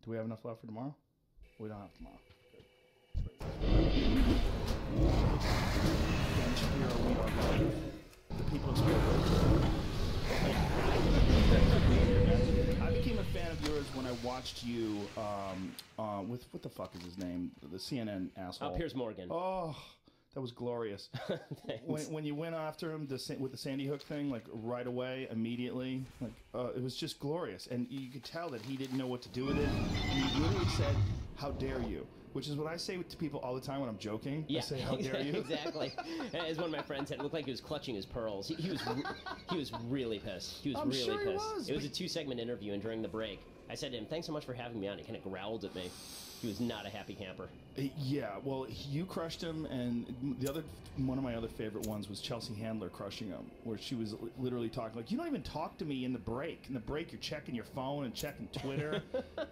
Do we have enough left for tomorrow? We don't have tomorrow. Good. Again, Shapiro, we are live. The people of Sport. I became a fan of yours when I watched you with, what the fuck is his name? The CNN asshole. Piers Morgan. Oh, that was glorious. when you went after him with the Sandy Hook thing, like right away, immediately, like it was just glorious. And you could tell that he didn't know what to do with it. And he literally said, "How dare you?" Which is what I say to people all the time when I'm joking. Yeah, I say, "How dare you?" Exactly. As one of my friends said, it looked like he was clutching his pearls. He was really pissed. He was really sure pissed. He was, it was a 2-segment interview, and during the break, I said to him, "Thanks so much for having me on." He kind of growled at me. He was not a happy camper. Yeah, well, you crushed him, and one of my other favorite ones was Chelsea Handler crushing him, where she was literally talking like, "You don't even talk to me in the break. In the break, you're checking your phone and checking Twitter,"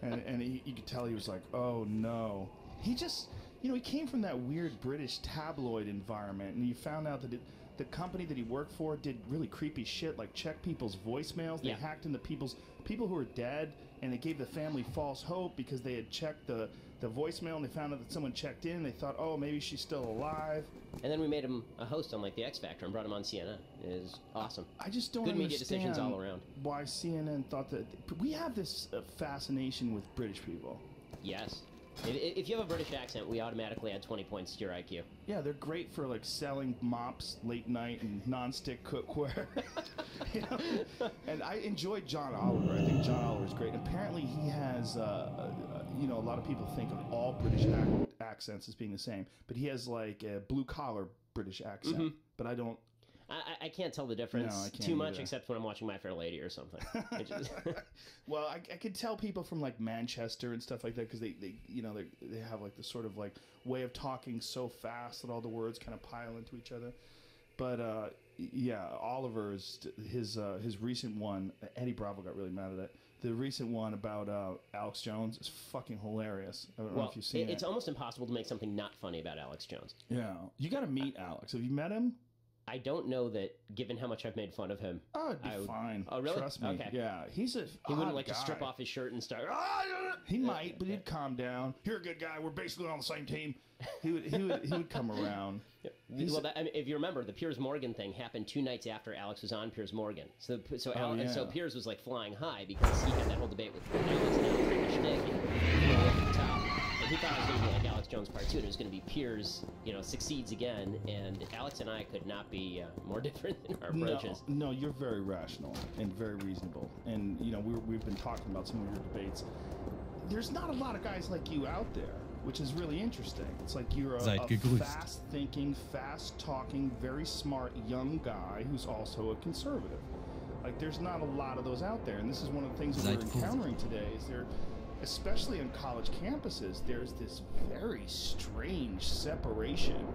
and you could tell he was like, "Oh no." He just, he came from that weird British tabloid environment, and you found out that the company that he worked for did really creepy shit, like check people's voicemails. They hacked into people who were dead, and they gave the family false hope because they had checked the voicemail, and they found out that someone checked in. They thought, oh, maybe she's still alive. And then we made him a host on like the X Factor and brought him on CNN. It is awesome. I just don't Good media understand decisions all around. Why CNN thought that. We have this fascination with British people. Yes. If you have a British accent, we automatically add 20 points to your IQ. Yeah, they're great for like selling mops late night and non-stick cookware. And I enjoyed John Oliver. I think John Oliver is great. Apparently, he has, a lot of people think of all British accents as being the same, but he has like a blue-collar British accent. But I don't. I can't tell the difference too much, except when I'm watching My Fair Lady or something. Well, I could tell people from like Manchester and stuff like that because they have like this sort of like way of talking so fast that all the words kind of pile into each other. But yeah, Oliver's his recent one, Eddie Bravo got really mad at it. The recent one about Alex Jones is fucking hilarious. I don't know if you've seen it. It's almost impossible to make something not funny about Alex Jones. Yeah, you got to meet Alex. Have you met him? I don't know that, given how much I've made fun of him. Oh, it'd be fine. Oh, really? Trust me. Okay. Yeah, He wouldn't like guy. to strip off his shirt and start. He might, but he'd calm down. You're a good guy. We're basically on the same team. He would come around. Well, if you remember, the Piers Morgan thing happened 2 nights after Alex was on Piers Morgan. So Piers was like flying high because he had that whole debate with Alex and Alex taking a shtick and over the top. And he thought it was going to be like Alex Jones Part 2, and it was going to be Piers, succeeds again. And Alex and I could not be more different in our approaches. No, you're very rational and very reasonable. And we've been talking about some of your debates. There's not a lot of guys like you out there, which is really interesting. It's like you're a fast-thinking, fast-talking, very smart young guy who's also a conservative. Like, there's not a lot of those out there, and this is one of the things that we're encountering today. Is there, especially on college campuses, there's this very strange separation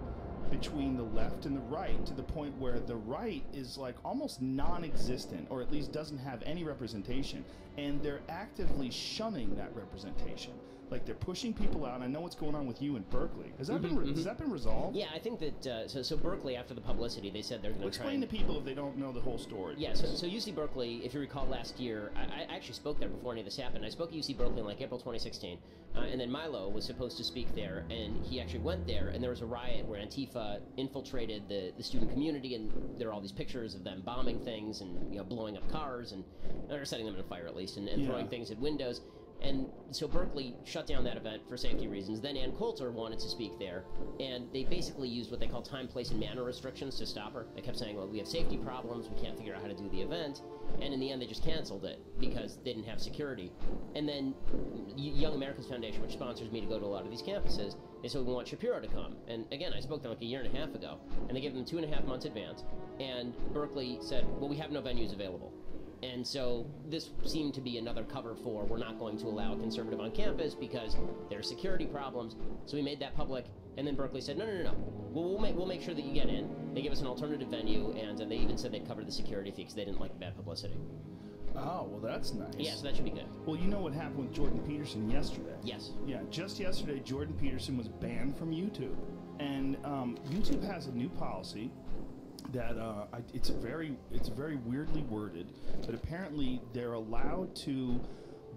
between the left and the right, to the point where the right is like almost non-existent, or at least doesn't have any representation, and they're actively shunning that representation. Like, they're pushing people out. I know what's going on with you in Berkeley. Has that been resolved? Yeah, I think that so Berkeley, after the publicity, they said they're going to explain to people if they don't know the whole story. Yeah, so UC Berkeley, if you recall last year, I actually spoke there before any of this happened. I spoke at UC Berkeley in like April 2016, and then Milo was supposed to speak there, and he actually went there, and there was a riot where Antifa infiltrated the student community, and there are all these pictures of them bombing things and blowing up cars or setting them on fire at least, and throwing things at windows. And so Berkeley shut down that event for safety reasons. Then Ann Coulter wanted to speak there, and they basically used what they call time, place, and manner restrictions to stop her. They kept saying, well, we have safety problems, we can't figure out how to do the event, and in the end they just canceled it because they didn't have security. And then Young Americans Foundation, which sponsors me to go to a lot of these campuses, they said, we want Shapiro to come. And again, I spoke to them like a year and a half ago, and they gave them 2.5 months advance, and Berkeley said, well, we have no venues available. And so this seemed to be another cover for, we're not going to allow a conservative on campus because there are security problems. So we made that public, and then Berkeley said, no. Well, we'll make sure that you get in. They gave us an alternative venue, and they even said they'd cover the security fee because they didn't like bad publicity. Oh, well, that's nice. Yeah, so that should be good. Well, you know what happened with Jordan Peterson yesterday? Yes. Yeah, just yesterday, Jordan Peterson was banned from YouTube. And YouTube has a new policy that it's very weirdly worded, but apparently they're allowed to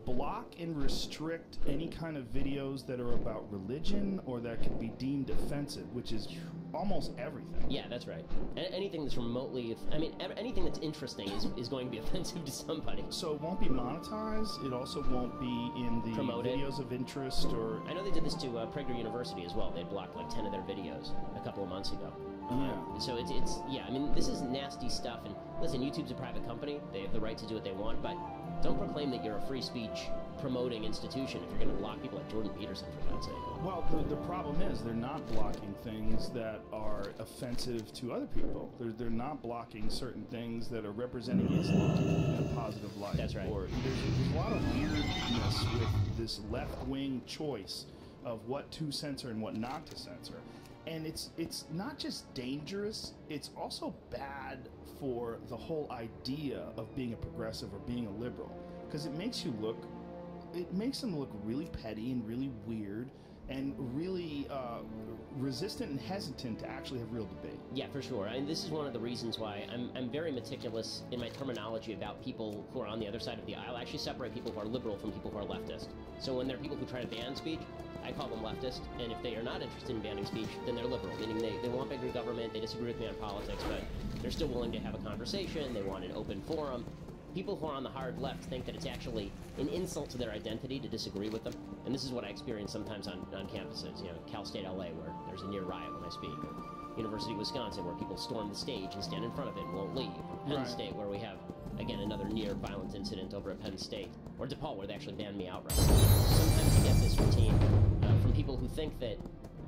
block and restrict any kind of videos that are about religion or that could be deemed offensive, which is almost everything. Yeah, that's right. Anything that's remotely, I mean, anything that's interesting is going to be offensive to somebody. So it won't be monetized. It also won't be in the videos of interest, or... I know they did this to Prager University as well. They blocked like 10 of their videos a couple of months ago. Yeah. So it's yeah, I mean, this is nasty stuff. And listen, YouTube's a private company. They have the right to do what they want, but don't proclaim that you're a free speech promoting institution if you're going to block people like Jordan Peterson, for God's sake. Well, the problem is they're not blocking things that are offensive to other people. They're not blocking certain things that are representing Islam in a positive light. That's right. Or there's a lot of weirdness with this left-wing choice of what to censor and what not to censor. And it's not just dangerous, it's also bad for the whole idea of being a progressive or being a liberal, because it makes them look really petty and really weird and really resistant and hesitant to actually have real debate. Yeah, for sure. I mean, this is one of the reasons why I'm very meticulous in my terminology about people who are on the other side of the aisle. I actually separate people who are liberal from people who are leftist. So when there are people who try to ban speech, I call them leftist, and if they are not interested in banning speech, then they're liberal, meaning they want bigger government, they disagree with me on politics, but they're still willing to have a conversation, they want an open forum. People who are on the hard left think that it's actually an insult to their identity to disagree with them, and this is what I experience sometimes on campuses, you know, Cal State LA, where there's a near riot when I speak, or University of Wisconsin, where people storm the stage and stand in front of it and won't leave, or Penn State, where we have, again, another near violent incident over at Penn State, or DePaul, where they actually banned me outright. Sometimes you get this routine from people who think that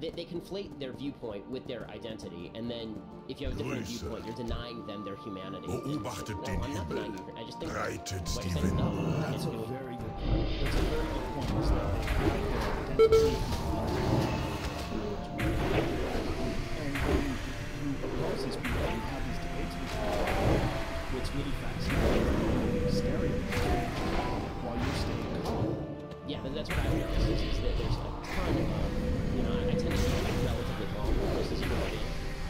they conflate their viewpoint with their identity, and then if you have a different viewpoint, you're denying them their humanity. No, I'm not denying you. I just think that, no. That's a very good point. That's a very good point. Is that they hide their identity and when you oppose these people and have these debates with them, what's really fascinating is stereotyping while you're staying calm. Yeah, but that's what I realize is that there's a ton of, you know, I tend to be relatively calm versus everybody,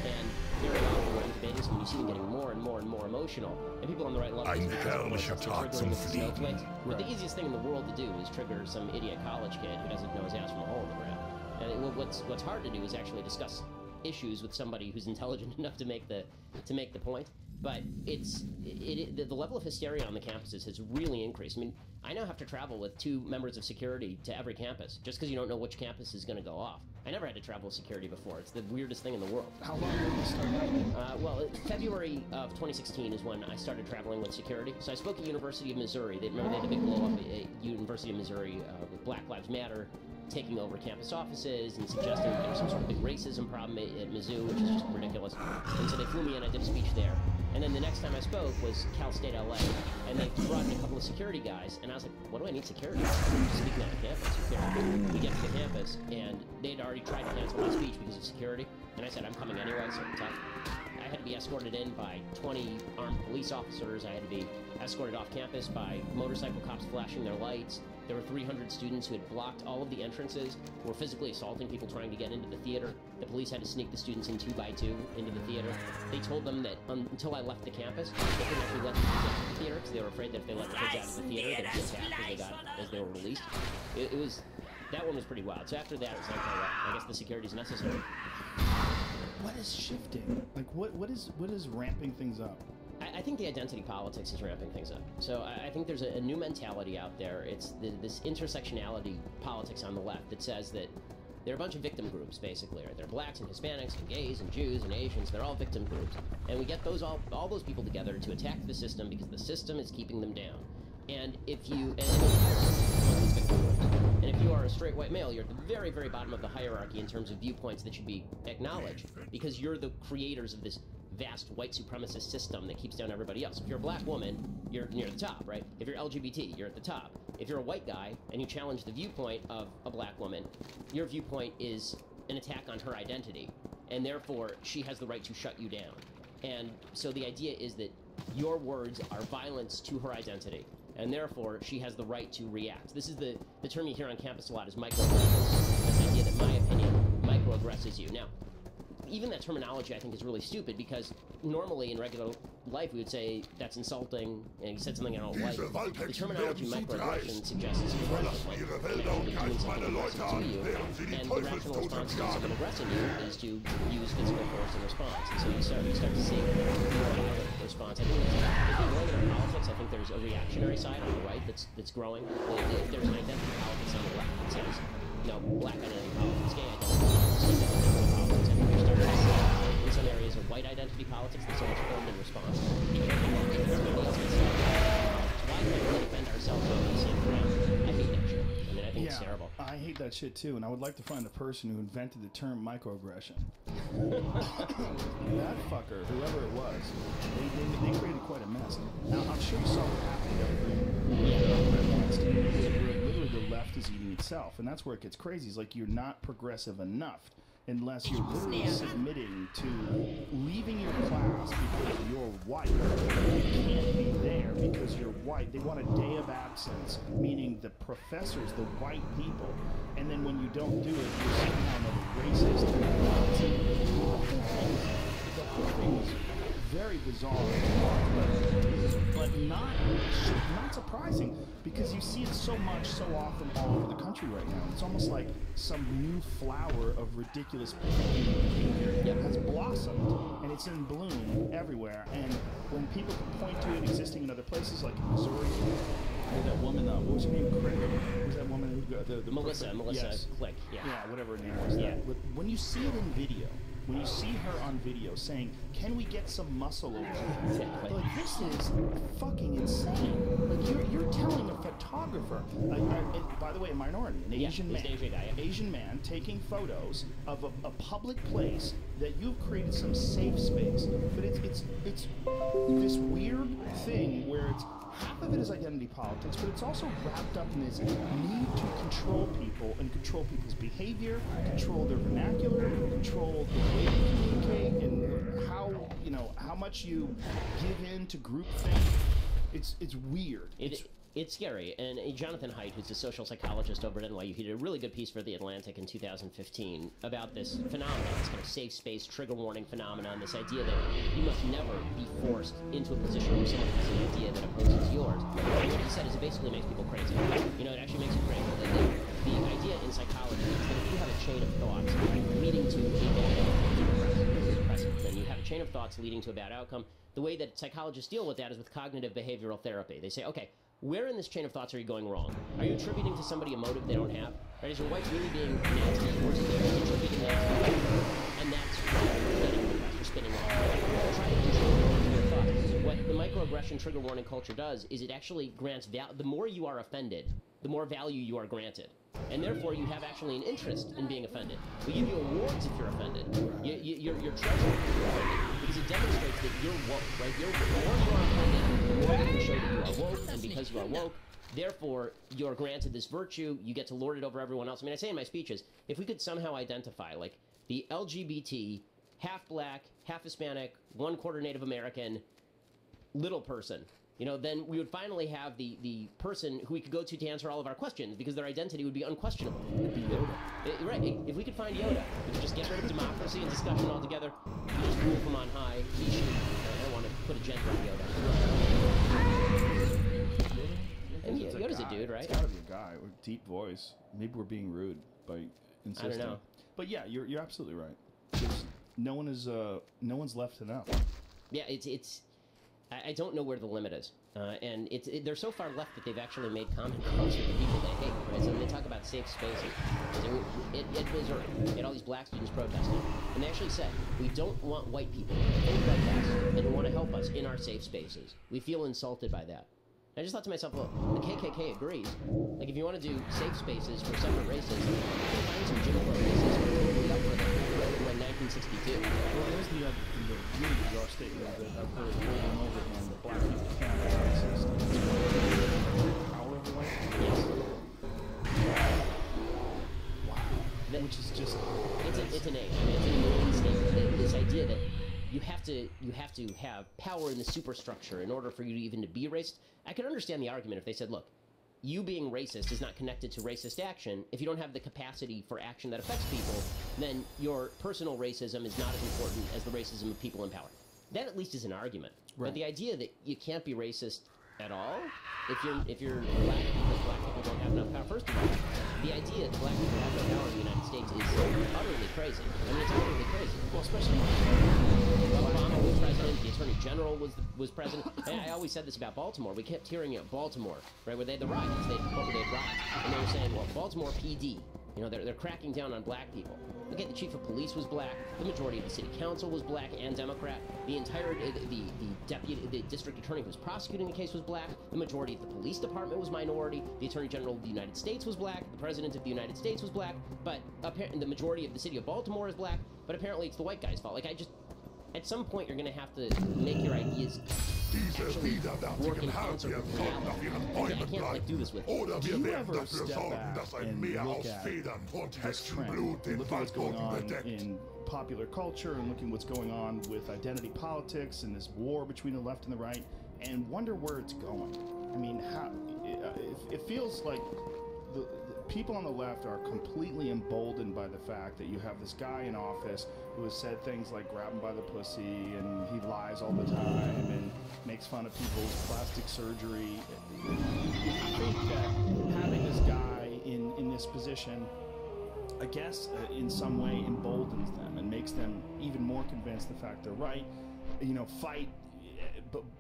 and very often when I'm debating someone, you see them getting more and more and more emotional, and people on the right level triggering with snowflakes. But the easiest thing in the world to do is trigger some idiot college kid who doesn't know his ass from a hole in the ground. And what's hard to do is actually discuss issues with somebody who's intelligent enough to make the point. But the level of hysteria on the campuses has really increased. I mean, I now have to travel with 2 members of security to every campus, just because you don't know which campus is going to go off. I never had to travel with security before. It's the weirdest thing in the world. How long did you start happening? Well, February of 2016 is when I started traveling with security. So I spoke at University of Missouri. Remember they had a big blow-up at University of Missouri with Black Lives Matter taking over campus offices and suggesting that there was some sort of big racism problem at Mizzou, which is just ridiculous. And so they flew me in, I did a speech there. And then the next time I spoke was Cal State LA, and they brought in a couple of security guys, and I was like, what do I need security? I'm just speaking on the campus. We get to the campus, and they had already tried to cancel my speech because of security, and I said, I'm coming anyway, so it's tough. I had to be escorted in by 20 armed police officers. I had to be escorted off campus by motorcycle cops flashing their lights. There were 300 students who had blocked all of the entrances, were physically assaulting people trying to get into the theater. The police had to sneak the students in 2 by 2 into the theater. They told them that until I left the campus, they couldn't actually let the kids out of the theater because they were afraid that if they let the kids out of the theater, they'd get attacked as they were released. That one was pretty wild. So after that, it was like, oh, well, I guess the security's necessary. What is shifting? Like, what is ramping things up? I think the identity politics is ramping things up. So I think there's a new mentality out there. It's this intersectionality politics on the left that says that there are a bunch of victim groups, basically. Right? They're blacks and Hispanics and gays and Jews and Asians. They're all victim groups. And we get all those people together to attack the system because the system is keeping them down. And if you... And if you are a straight white male, you're at the very, very bottom of the hierarchy in terms of viewpoints that should be acknowledged because you're the creators of this vast white supremacist system that keeps down everybody else. If you're a black woman, you're near the top, right? If you're LGBT, you're at the top. If you're a white guy and you challenge the viewpoint of a black woman, your viewpoint is an attack on her identity, and therefore she has the right to shut you down. And so the idea is that your words are violence to her identity, and therefore she has the right to react. This is the term you hear on campus a lot is microaggression. This idea that my opinion microaggresses you. Now, even that terminology, I think, is really stupid, because normally in regular life we would say that's insulting, and he said something I don't like. The terminology microaggression suggests it's aggressive, like actually doing something aggressive to you, and the rational response to someone aggressing you is to use physical force in response. And so you start to see a response. I think if you're going into politics, I think there's a reactionary side on the right that's growing. If there's an identity politics on the left that says, you know, black identity politics, gay identity politics, I think you're starting to see in some areas of white identity politics that's so much formed in response. Why can't we defend ourselves on the same ground? I hate that shit. I mean, I think it's terrible. I hate that shit too, and I would like to find the person who invented the term microaggression. That fucker, whoever it was, they created quite a mess. Now, I'm sure you saw what happened where literally the left is eating itself, and that's where it gets crazy. It's like you're not progressive enough unless you're literally submitting to leaving your class because you're white. You can't be there because you're white. They want a day of absence, meaning the professors, the white people, and then when you don't do it, you're somehow another racist. The whole thing was very bizarre, but not surprising, because you see it so much, so often all over the country right now. It's almost like some new flower of ridiculous behavior has blossomed, and it's in bloom everywhere. And when people can point to it existing in other places, like Missouri, that woman, what was her name? Crick? Was that woman who the Melissa yes. Click, yeah, whatever her name was. Yeah. When you see it in video. When you see her on video saying, "Can we get some muscle over here?" Like, this is fucking insane. Like, you're telling a photographer, by the way, a minority, an Asian man taking photos of a public place that you've created some safe space, but it's this weird thing where it's half of it is identity politics, but it's also wrapped up in this need to control people and control people's behavior, control their vernacular, control the way you communicate, and how much you give in to groupthink. It's weird. It's scary. And Jonathan Haidt, who's a social psychologist over at NYU, he did a really good piece for The Atlantic in 2015 about this phenomenon, this kind of safe space, trigger warning phenomenon, this idea that you must never be forced into a position where someone has an idea that opposes yours. And what he said is it basically makes people crazy. You know, it actually makes you crazy. The idea in psychology is that if you have a chain of thoughts leading to a bad outcome, then you have a chain of thoughts leading to a bad outcome. The way that psychologists deal with that is with cognitive behavioral therapy. They say, okay, where in this chain of thoughts are you going wrong? Are you attributing to somebody a motive they don't have? Right? Is your wife really being nasty, or is it that attributing that to her? And that's why you're spinning off. Try to control your thoughts. What the microaggression trigger warning culture does is it actually grants value. The more you are offended, the more value you are granted. And therefore, you have actually an interest in being offended. We give you awards if you're offended. You're treasured if you're offended, because it demonstrates that you're woke, right? The more you are offended, the more we can show that you are woke, and because you are woke, therefore, you're granted this virtue, you get to lord it over everyone else. I mean, I say in my speeches, if we could somehow identify, like, the LGBT, half black, half Hispanic, 1/4 Native American, little person, you know, then we would finally have the person who we could go to answer all of our questions, because their identity would be unquestionable. It would be Yoda. Right. If we could find Yoda, we could just get rid of democracy and discussion altogether. We just rule from on high. He should. I don't want to put a gender on Yoda. And Yoda's a dude, right? It's gotta be a guy with deep voice. Maybe we're being rude by insisting. I don't know. But yeah, you're absolutely right. There's, no one's left to know. Yeah, it's. I don't know where the limit is, and they're so far left that they've actually made common cause with the people they hate. Right? So when they talk about safe spaces, at Missouri, they had all these black students protesting, and they actually said, "We don't want white people to protest and who want to help us in our safe spaces. We feel insulted by that." I just thought to myself, well, the KKK agrees. Like, if you want to do safe spaces for separate races, you can find some Jim Crow races who are totally up for that in, like, 1962. Well, there's the really bizarre statement that I've heard over and over again, that black people can't be racist. Power of the white people. Yes. Wow. Which is just... It's an age. I mean, it's an annoying statement. This idea that you have to have power in the superstructure in order for you to even to be racist. I could understand the argument if they said, look, you being racist is not connected to racist action. If you don't have the capacity for action that affects people, then your personal racism is not as important as the racism of people in power. That at least is an argument. Right. But the idea that you can't be racist at all if you're black because black people don't have enough power. First of all, the idea that black people have no power in the United States is utterly crazy. I mean, it's utterly crazy. Well, especially when Obama was president, the Attorney General was president. And I always said this about Baltimore. We kept hearing it, Baltimore, right, where they had the riots. They had riots, and they were saying, well, Baltimore PD. You know, they're cracking down on black people. Okay, the chief of police was black. The majority of the city council was black and Democrat. The entire the district attorney who was prosecuting the case was black. The majority of the police department was minority. The attorney general of the United States was black. The president of the United States was black. But apparently, the majority of the city of Baltimore is black. But apparently, it's the white guy's fault. Like, at some point, you're going to have to make your ideas actually work in concert with reality. I can't like do this with you. Do you ever step back and look at this trend, look at what's going on in popular culture and looking what's going on with identity politics and this war between the left and the right, and wonder where it's going? I mean, how it feels like the people on the left are completely emboldened by the fact that you have this guy in office who has said things like grab him by the pussy, and he lies all the time and makes fun of people's plastic surgery. I think that having this guy in this position, I guess, in some way emboldens them and makes them even more convinced the fact they're right. You know, fight,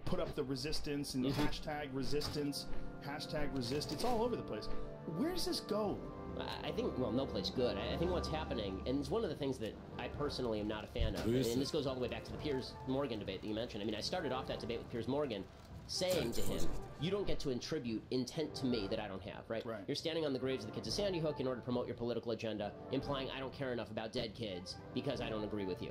put up the resistance and hashtag resistance, hashtag resist. It's all over the place. Where does this go? I think, well, no place good. I think what's happening, and it's one of the things that I personally am not a fan of, and this goes all the way back to the Piers Morgan debate that you mentioned. I mean, I started off that debate with Piers Morgan saying to him, you don't get to attribute intent to me that I don't have, right? You're standing on the graves of the kids of Sandy Hook in order to promote your political agenda, implying I don't care enough about dead kids because I don't agree with you.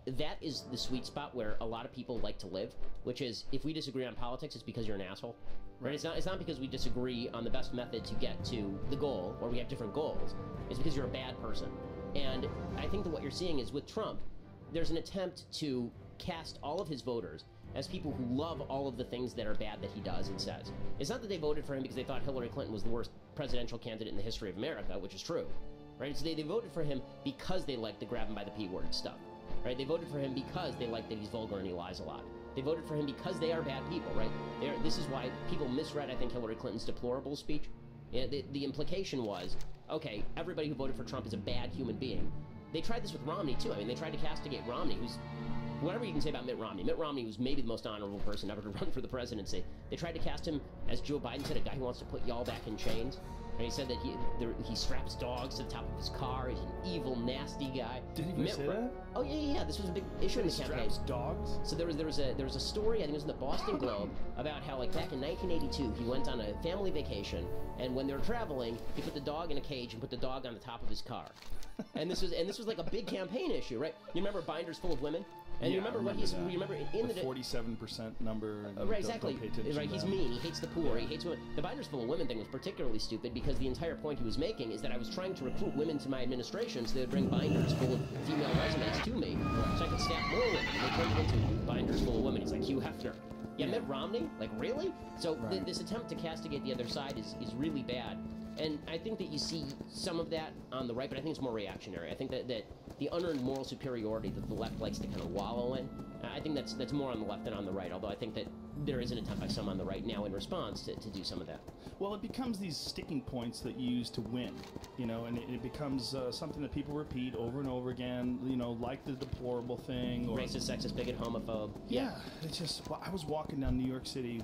That is the sweet spot where a lot of people like to live, which is, if we disagree on politics, it's because you're an asshole. Right? It's not because we disagree on the best method to get to the goal, or we have different goals. It's because you're a bad person. And I think that what you're seeing is with Trump, there's an attempt to cast all of his voters as people who love all of the things that are bad that he does and says. It's not that they voted for him because they thought Hillary Clinton was the worst presidential candidate in the history of America, which is true. Right? So they voted for him because they like the grab him by the P word stuff. Right? They voted for him because they like that he's vulgar and he lies a lot. They voted for him because they are bad people, right? This is why people misread, I think, Hillary Clinton's deplorable speech. The implication was, okay, everybody who voted for Trump is a bad human being. They tried this with Romney, too. I mean, they tried to castigate Romney, who's... Whatever you can say about Mitt Romney. Mitt Romney was maybe the most honorable person ever to run for the presidency. They tried to cast him, as Joe Biden said, a guy who wants to put y'all back in chains. And he said that he straps dogs to the top of his car. He's an evil, nasty guy. Did he say that? Oh yeah. This was a big issue in the campaign. Straps dogs? So there was a story, I think it was in the Boston Globe, about how, like, back in 1982, he went on a family vacation, and when they were traveling, he put the dog in a cage and put the dog on the top of his car. And this was like a big campaign issue, right? You remember Binders Full of Women? And yeah, you remember what you remember in the 47% number. Right, exactly. Right, he's mean. He hates the poor. He hates women. The Binders Full of Women thing was particularly stupid because the entire point he was making is that I was trying to recruit women to my administration so they would bring binders full of female resumes to me so I could staff more women. And they turned it into binders full of women. He's like, Hugh Hefner. Yeah, Mitt Romney? Like, really? So this attempt to castigate the other side is really bad. And I think that you see some of that on the right, but I think it's more reactionary. I think that the unearned moral superiority that the left likes to kind of wallow in, I think that's more on the left than on the right, although I think that there is an attempt by some on the right now in response to do some of that. Well, it becomes these sticking points that you use to win, you know, and it becomes something that people repeat over and over again, you know, like the deplorable thing. Or, racist, sexist, bigot, homophobe. Yeah, it's just, well, I was walking down New York City,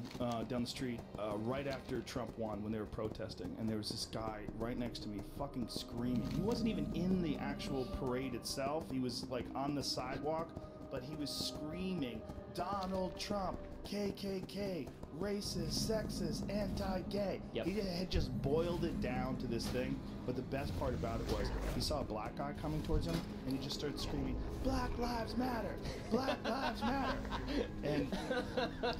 down the street, right after Trump won when they were protesting, and there was this guy right next to me fucking screaming. He wasn't even in the actual parade itself. He was, like, on the sidewalk, but he was screaming, Donald Trump, KKK, racist, sexist, anti-gay. Yep. He had just boiled it down to this thing, but the best part about it was he saw a black guy coming towards him, and he just started screaming, Black Lives Matter, Black Lives Matter. And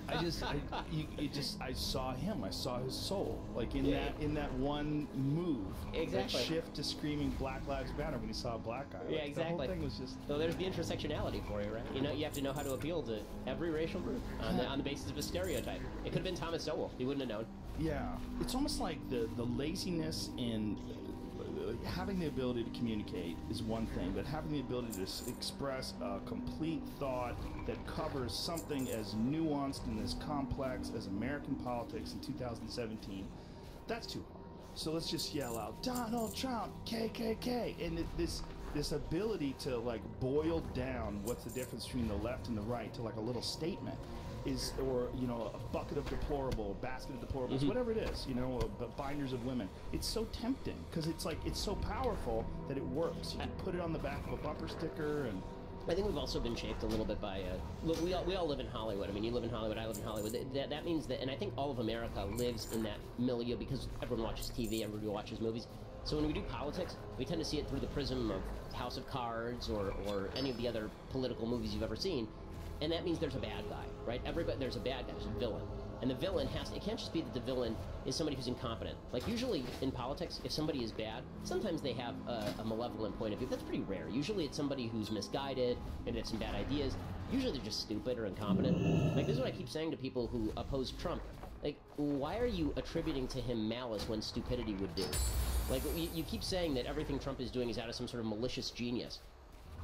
I saw him, I saw his soul, like in that one move. exactly. That shift to screaming Black Lives Matter when he saw a black guy. Yeah, like, exactly. The whole thing was just... So there's the intersectionality for you, right? You know, you have to know how to appeal to every racial group on the basis of a stereotype. It could have been Thomas Sowell. He wouldn't have known. Yeah. It's almost like the laziness in... having the ability to communicate is one thing, but having the ability to express a complete thought that covers something as nuanced and as complex as American politics in 2017, that's too hard. So let's just yell out, Donald Trump, KKK, and this ability to like boil down what's the difference between the left and the right to like a little statement is, or you know, a bucket of deplorable, a basket of deplorables, whatever it is, you know, binders of women. It's so tempting because it's like it's so powerful that it works. You can put it on the back of a bumper sticker, and I think we've also been shaped a little bit by look, we all live in Hollywood. I mean, you live in Hollywood, I live in Hollywood. That means that, and I think all of America lives in that milieu because everyone watches TV, everybody watches movies. So when we do politics, we tend to see it through the prism of House of Cards or any of the other political movies you've ever seen. And that means there's a bad guy, right? There's a bad guy, there's a villain. And the villain it can't just be that the villain is somebody who's incompetent. Like usually in politics, if somebody is bad, sometimes they have a malevolent point of view. That's pretty rare. Usually it's somebody who's misguided and they have some bad ideas. Usually they're just stupid or incompetent. Like this is what I keep saying to people who oppose Trump. Like, why are you attributing to him malice when stupidity would do? Like, you keep saying that everything Trump is doing is out of some sort of malicious genius.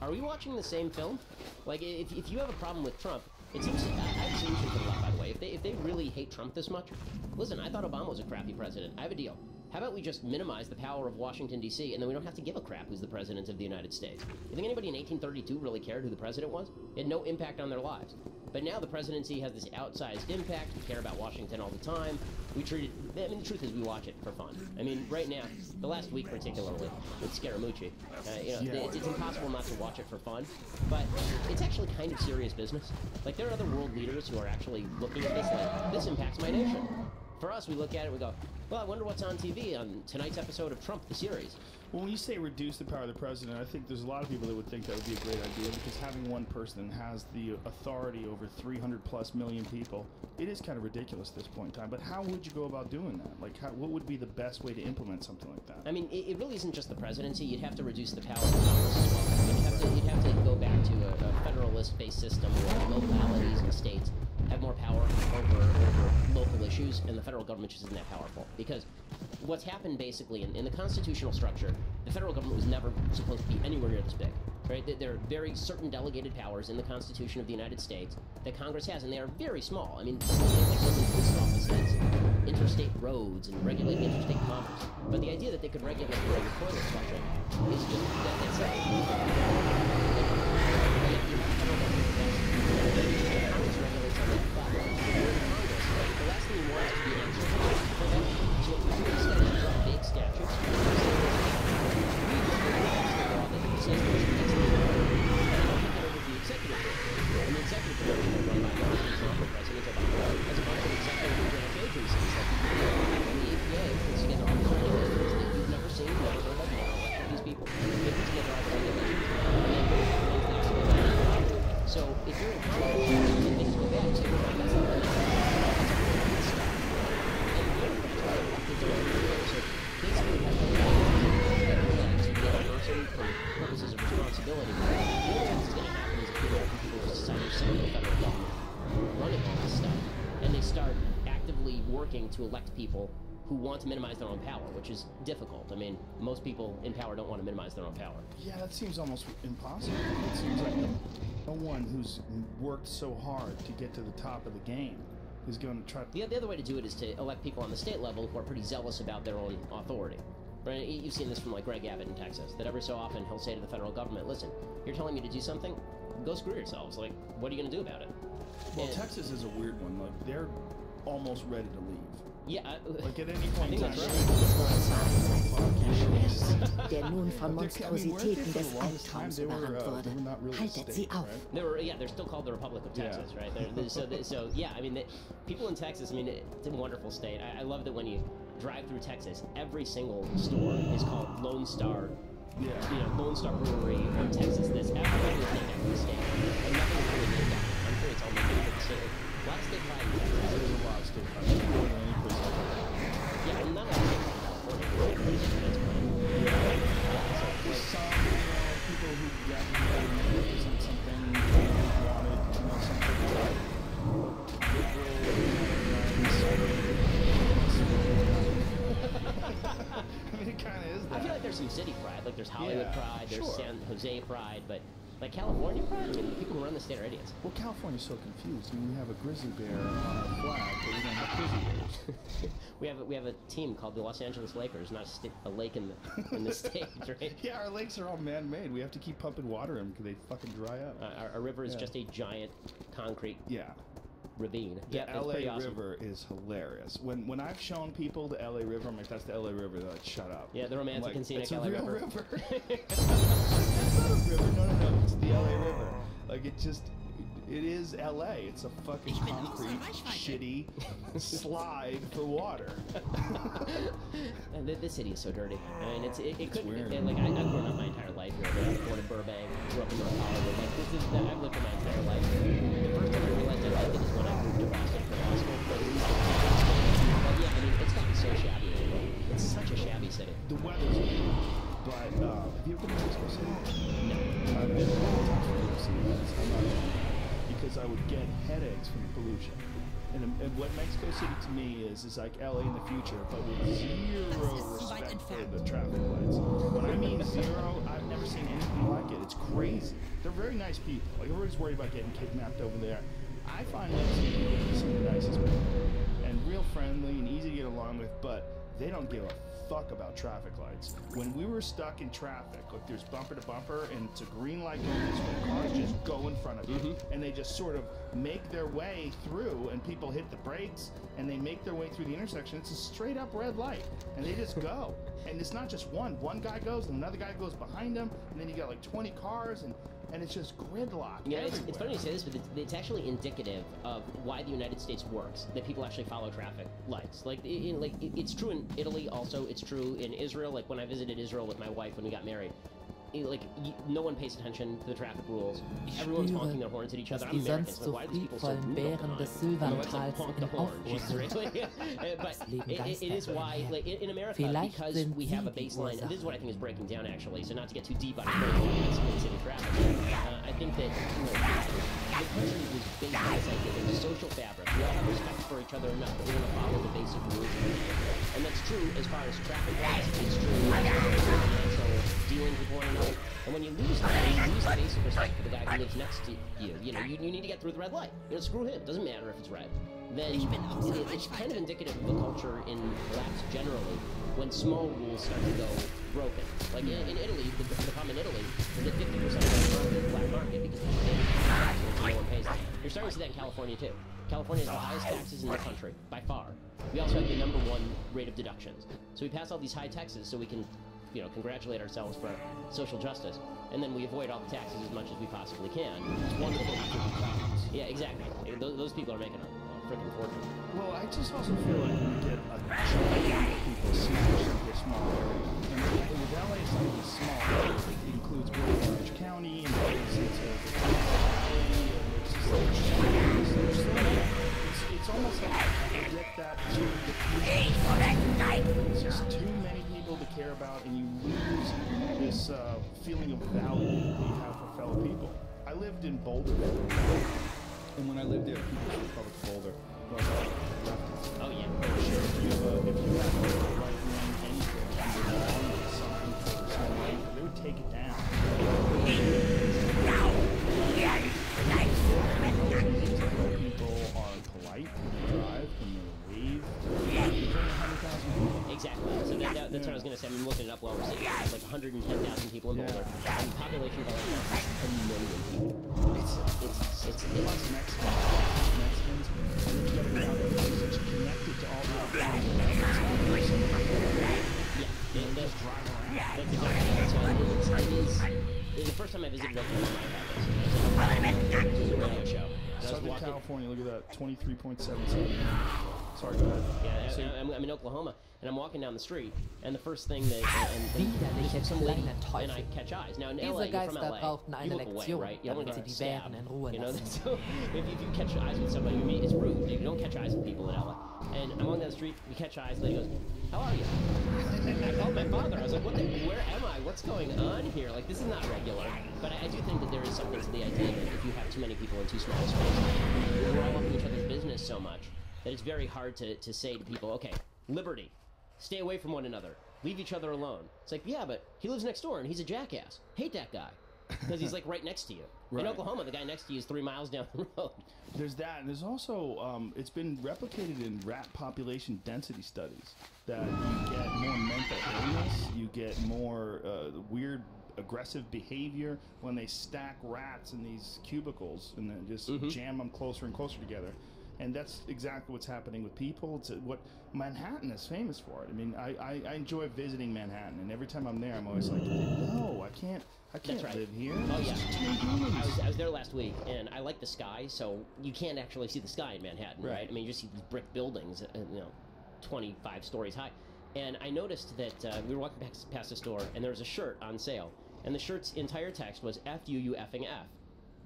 Are we watching the same film? Like, if you have a problem with Trump, it seems... I have a solution for the left, by the way. If they really hate Trump this much... Listen, I thought Obama was a crappy president. I have a deal. How about we just minimize the power of Washington, D.C., and then we don't have to give a crap who's the president of the United States? You think anybody in 1832 really cared who the president was? It had no impact on their lives. But now the presidency has this outsized impact. We care about Washington all the time. We treat it... I mean, the truth is we watch it for fun. I mean, right now, the last week particularly, with Scaramucci, it's impossible not to watch it for fun. But it's actually kind of serious business. Like, there are other world leaders who are actually looking at this like, this impacts my nation. For us, we look at it and we go, well, I wonder what's on TV on tonight's episode of Trump, the series. Well, when you say reduce the power of the president, I think there's a lot of people that would think that would be a great idea because having one person has the authority over 300+ million people, it is kind of ridiculous at this point in time. But how would you go about doing that? Like, what would be the best way to implement something like that? I mean, it really isn't just the presidency. You'd have to reduce the power of Congress as well. I mean, you'd have to go back to a federalist-based system where localities and states have more power over local issues, and the federal government just isn't that powerful. Because what's happened basically in the constitutional structure, the federal government was never supposed to be anywhere near this big. Right? There are very certain delegated powers in the Constitution of the United States that Congress has, and they are very small. I mean, things like building post offices, interstate roads, and regulating interstate commerce. But the idea that they could regulate your toilet flushing is just that's the last thing you want is to be answerable for them. So what we do instead is drop big statutes. Says there should be over the executive branch. And the executive branch is run by Trump or President Obama as a bunch of executive branch agencies like the EPA puts together all these regulations that you've never seen, never heard of, never elected these people. They put together all the regulations and then those so if you're in college and things go bad, you say, well, that's not the stuff. And the other branch are elected directly. So basically, you get a person for purposes of responsibility. The other thing that's going to happen is if you American people just decide to send the federal government running all this stuff, and they start actively working to elect people who want to minimize their own power, which is difficult. I mean, most people in power don't want to minimize their own power. Yeah, that seems almost impossible. It seems like no one who's worked so hard to get to the top of the game is going to try to... The other way to do it is to elect people on the state level who are pretty zealous about their own authority. Right? You've seen this from like Greg Abbott in Texas, that every so often he'll say to the federal government, listen, you're telling me to do something? Go screw yourselves. Like, what are you going to do about it? Well, Texas is a weird one. Like, they're almost ready to leave. Yeah, like at any point in time. Der nun von Monstrositäten des Albtraums überrannt wurde. Haltet sie auf. They're still called the Republic of Texas, right? So yeah, I mean, people in Texas, I mean, it's a wonderful state. I love that when you drive through Texas, every single store is called Lone Star. Yeah. You know, Lone Star Brewery or Texas this. Everything is named after the state. And nothing is really named after. I'm sure it's all named after the state. A lot of state pride in Texas. There's a lot of state pride. Yeah, and not a lot of state pride in California. It's a pretty good transplant. get represent something you wanted, something like I mean, it kind of is that. I feel like there's some city pride. Like there's Hollywood pride, there's San Jose pride, but like California pride, I mean, the people who run the state are idiots. Well, California's so confused. I mean, we have a grizzly bear on our flag, but we don't have grizzly bears. we have a team called the Los Angeles Lakers, not a lake in the state, right? Yeah, our lakes are all man-made. We have to keep pumping water in because they fucking dry up. Our river is just a giant concrete. Yeah. Ravine. The Yeah, LA awesome. River is hilarious. When I've shown people the LA River, I'm like, that's the LA River. They're like, shut up. Yeah, the romantic and scenic it's LA a real River. It's not a river. No. It's the LA River. Like, it is LA. It's a fucking concrete, shitty slide for water. And this city is so dirty. I mean, it could weird. Like I've grown up my entire life here. I was born in Burbank, grew up in North Hollywood. Like I've lived my entire life. The first time I realized I liked it is when I moved to Boston for law school. But yeah, I mean, it's gotten so shabby. It's such a shabby city. The weather's weird, but have you ever been to Mexico City? No. I've been to Mexico City once. I'm not kidding. Because I would get headaches from the pollution. And what Mexico City to me is like LA in the future, but with zero respect for the traffic lights. When I mean zero, I've never seen anything like it. It's crazy. They're very nice people. Like, everybody's worried about getting kidnapped over there. I find Mexican people to be some of the nicest people. And real friendly and easy to get along with, but they don't give a fuck about traffic lights. When we were stuck in traffic, like there's bumper to bumper and it's a green light going this way, cars just go in front of you and they just sort of make their way through and people hit the brakes and they make their way through the intersection. It's a straight up red light and they just go. And it's not just one guy goes and another guy goes behind them and then you got like 20 cars and it's just gridlock. Yeah, it's funny to say this, but it's actually indicative of why the United States works. That people actually follow traffic lights. Like, it's true in Italy. Also, it's true in Israel. Like when I visited Israel with my wife when we got married, no one pays attention to the traffic rules. Everyone's honking their horns at each other. I'm American, so why are these people so rude? Honk the horn. Jesus, really? But it is why, like in America, because we have a baseline. And this is what I think is breaking down, actually. So not to get too deep on city traffic, I think that the country was based on this idea. There's a social fabric. We all have respect for each other enough that we're going to follow the basic rules. And that's true as far as traffic lights. It's true as financial dealing with one another. And when you lose that, you lose the basic respect for the guy who lives next to you. You need to get through the red light. Screw him. Doesn't matter if it's red. Then it's kind of indicative of the culture in perhaps generally when small rules start to go broken. Like in Italy, the problem in Italy is that 50% of the market is black market because no one pays them. You're starting to see that in California too. California has the highest taxes in the country, by far. We also have the #1 rate of deductions. So we pass all these high taxes so we can congratulate ourselves for social justice, and then we avoid all the taxes as much as we possibly can. Yeah, exactly. Those people are making a freaking fortune. Well, I just also feel like we get a giant of people seeing a small area. And with LA, it's not even small. It includes William Orange County, and it goes into the valley, and it's just like it's almost like I get that to the future. It's just too many people to care about, and you lose this feeling of value that you have for fellow people. I lived in Boulder, and when I lived there, People's Republic of Boulder was leftists. Oh yeah, sure. If you have a right wing anything, you belong with a sign for some way, they would take it down. People are polite, they drive, and they wave. Exactly. So that's what I was going to say. I'm looking it up while we're sitting. There's like 110,000 people in Boulder. And the population of LA is 10 million people. It's Mexicans. And you got to be such connected to all the other yeah, that's drive around. That's exactly it. So it is the first time I visited Oklahoma. I was a radio show. Southern California, look at that, 23.77. Sorry, go ahead. Yeah, so, I'm in Oklahoma, and I'm walking down the street, and the first thing that there's some lady, and I catch eyes. Now in LA, you're from LA, you look away, right? You don't want to get stabbed. So if you catch eyes with somebody, it's rude. You don't catch eyes with people in LA. And I'm walking down the street, we catch eyes, and the lady goes, "How are you?" And I called my father. I was like, "Where am I? what's going on here? Like, this is not regular. But I do think that there is something to the idea that if you have too many people in too small a space, we're all up in each other's business so much that it's very hard to say to people, okay, liberty, stay away from one another, leave each other alone. It's like, yeah, but he lives next door and he's a jackass. Hate that guy. Because he's like right next to you. Right. In Oklahoma, the guy next to you is 3 miles down the road. There's that, and there's also, it's been replicated in rat population density studies, that you get more mental illness, you get more weird aggressive behavior when they stack rats in these cubicles and then just jam them closer and closer together. And that's exactly what's happening with people. It's what Manhattan is famous for. I mean, I enjoy visiting Manhattan, and every time I'm there, I'm always like, no, I can't live here. Oh yeah, I was there last week, and I like the sky, so you can't actually see the sky in Manhattan, right? I mean, you just see these brick buildings, 25 stories high. And I noticed that we were walking past a store, and there was a shirt on sale, and the shirt's entire text was "F you effing F."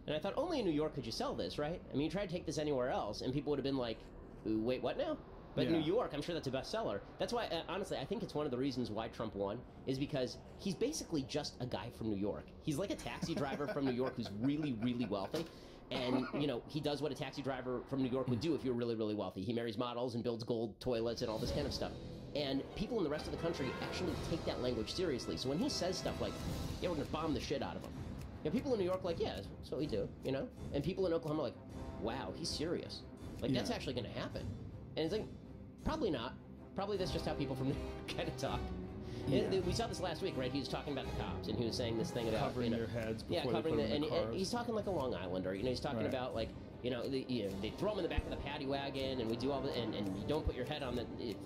And I thought, only in New York could you sell this, right? I mean, you try to take this anywhere else, and people would have been like, wait, what now? But New York, I'm sure that's a bestseller. That's why, honestly, I think it's one of the reasons why Trump won, is because he's basically just a guy from New York. He's like a taxi driver from New York who's really, really wealthy. And, he does what a taxi driver from New York would do if you're really, really wealthy. He marries models and builds gold toilets and all this kind of stuff. And people in the rest of the country actually take that language seriously. So when he says stuff like, yeah, we're going to bomb the shit out of them, people in New York are like, yeah, that's what we do, And people in Oklahoma are like, wow, he's serious. Like, that's actually going to happen. And it's like, probably not. Probably that's just how people from New York kind of talk. Yeah. We saw this last week, right? He was talking about the cops, and he was saying this thing about covering their heads before covering they put them in the cars. And he's talking like a Long Islander. He's talking about like, they throw them in the back of the paddy wagon, and we do all the, and you don't put your head on the,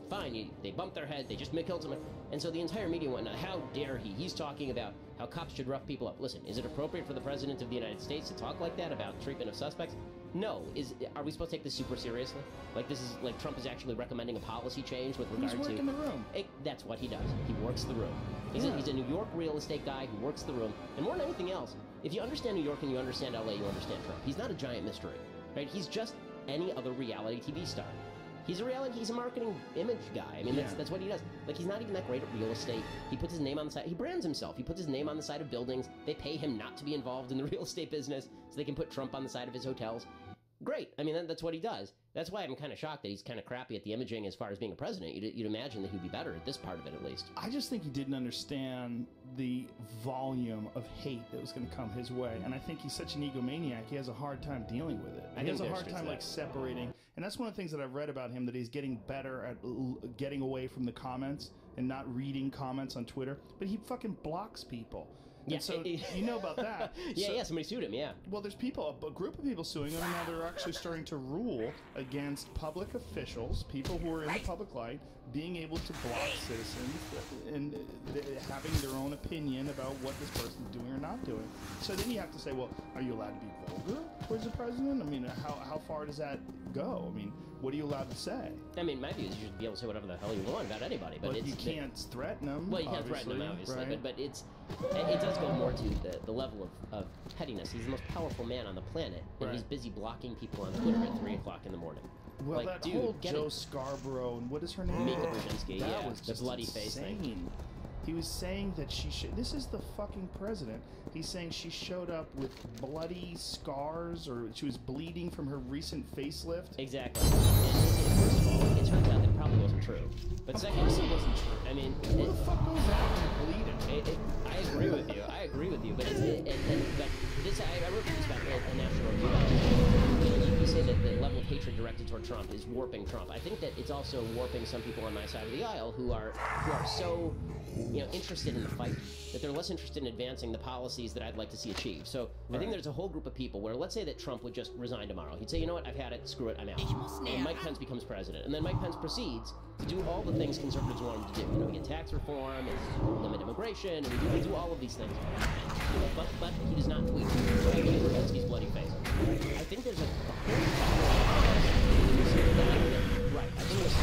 fine. They bump their head, they just killed someone, and so the entire media went, how dare he? He's talking about how cops should rough people up. Listen, is it appropriate for the President of the United States to talk like that about treatment of suspects? No. Are we supposed to take this super seriously? Like this is like Trump is actually recommending a policy change with regard to... He's working the room. That's what he does. He works the room. He's a New York real estate guy who works the room. And more than anything else, if you understand New York and you understand LA, you understand Trump. He's not a giant mystery, right? He's just any other reality TV star. He's a marketing image guy. I mean, that's what he does. Like, he's not even that great at real estate. He puts his name on the side. He brands himself. He puts his name on the side of buildings. They pay him not to be involved in the real estate business so they can put Trump on the side of his hotels. Great. I mean, that's what he does. That's why I'm kind of shocked that he's kind of crappy at the imaging as far as being a president. You'd imagine that he'd be better at this part of it, at least. I just think he didn't understand the volume of hate that was going to come his way. And I think he's such an egomaniac, he has a hard time dealing with it. He has a hard time, like, separating. And that's one of the things that I've read about him, that he's getting better at getting away from the comments and not reading comments on Twitter. But he fucking blocks people. Yeah, so you know about that. Somebody sued him, Well, there's a group of people suing him, and now they're actually starting to rule against public officials, people who are in the public light, being able to block citizens and having their own opinion about what this person's doing or not doing. So then you have to say, well, are you allowed to be vulgar towards the president? I mean, how far does that go? I mean, what are you allowed to say? I mean, my view is you should be able to say whatever the hell you want about anybody, but you can't threaten them. Well, you can't threaten them, obviously, right? but it does go more to the level of pettiness. He's the most powerful man on the planet, and he's busy blocking people on Twitter at 3 o'clock in the morning. Well, like, that whole Joe Scarborough and what is her name? Mika Brzezinski, that was just the bloody face thing. He was saying that she should... This is the fucking president. He's saying she showed up with bloody scars, or she was bleeding from her recent facelift. Exactly. And first of all, it turns out that probably wasn't true. But second, it wasn't true. I mean... What the fuck goes out when you're bleeding? I agree with you. I agree with you. But this, I wrote this about a National Review. You say that the level of hatred directed toward Trump is warping Trump. I think that it's also warping some people on my side of the aisle who are so... interested in the fight, that they're less interested in advancing the policies that I'd like to see achieved. So I think there's a whole group of people where, let's say that Trump would just resign tomorrow. He'd say, you know what, I've had it, screw it, I'm out. And Mike Pence becomes president. And then Mike Pence proceeds to do all the things conservatives want him to do. We get tax reform, limit immigration, and we do all of these things. But he does not tweet Brzezinski's bloody face. I think there's a right. I think there's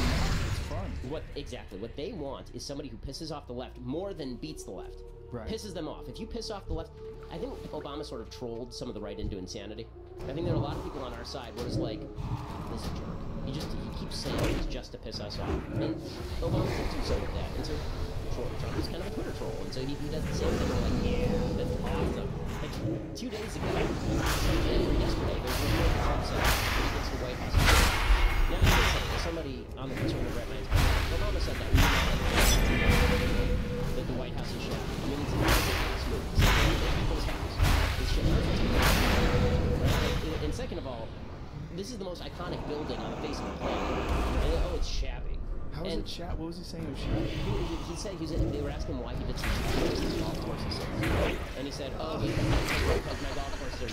what they want is somebody who pisses off the left more than beats the left. Pisses them off. If you piss off the left, I think Obama sort of trolled some of the right into insanity. I think there are a lot of people on our side where it's like, this is a jerk. He keeps saying things just to piss us off. And Obama did do some of that. And so Trump is kind of a Twitter troll. And So he does the same thing. We're like, yeah, that's awesome. Like 2 days ago, or yesterday, there was a report that Trump said he gets to the White House. Now, I'm going to say, as somebody on the conservative right mind, Obama said that we that the White House is shit. I mean, it's a move. It's like people's house. It's shit. Right? And second of all, this is the most iconic building on the face of the planet. And, oh, it's shabby. How is it shabby? What was he saying it was shabby? He said they were asking him why he did such his golf courses. And he said, oh, because my golf courses are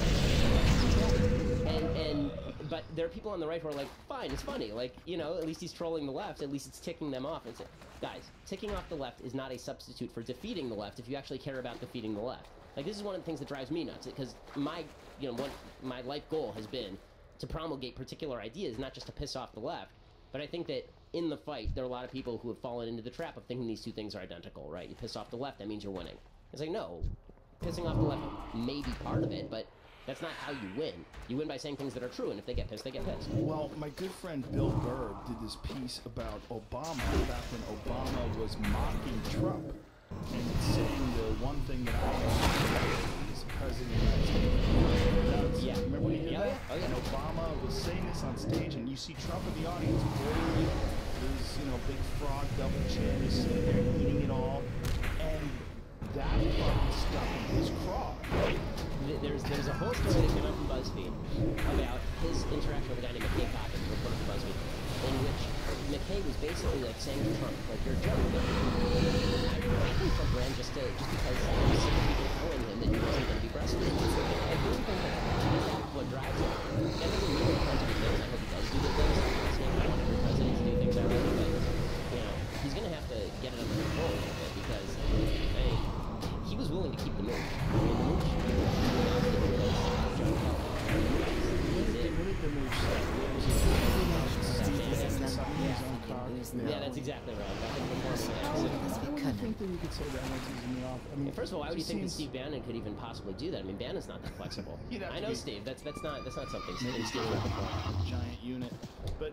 nice. But there are people on the right who are like, fine, it's funny. Like, you know, at least he's trolling the left. At least it's ticking them off. It's, guys, ticking off the left is not a substitute for defeating the left if you actually care about defeating the left. Like, this is one of the things that drives me nuts. Because my life goal has been to promulgate particular ideas, not just to piss off the left. But I think that in the fight, there are a lot of people who have fallen into the trap of thinking these two things are identical, right? You piss off the left, that means you're winning. It's like, no, pissing off the left may be part of it, but that's not how you win. You win by saying things that are true, and if they get pissed, they get pissed. Well, my good friend Bill Burr did this piece about Obama back when Obama was mocking Trump and saying the one thing that I is president of the United States. Yeah. Remember when he did that? Oh, yeah. And Obama was saying this on stage, and you see Trump in the audience, worried. There's, big frog, double chin, he's sitting there eating it all, and that fucking stuck in his craw. There's a whole story that came out from BuzzFeed about his interaction with a guy named McKay Coppin, who reported for BuzzFeed, in which McKay was basically like saying to Trump, like, you're a joke. I think Trump ran just because he was sick of people telling him that he wasn't going to be president. I really think that's what drives him. That doesn't mean that Trump does. I hope he does do the things. I don't want every president to do things I like, but he's going to have to get it under control a little bit because he was willing to keep the mooch. I mean, the mooch. Yeah, that's exactly right. I think that you could say that once he's in the office. I mean, first of all, why would you think that Steve Bannon could even possibly do that? I mean, Bannon's not that flexible. I know, Steve. That's not something Steve would do. Giant unit, but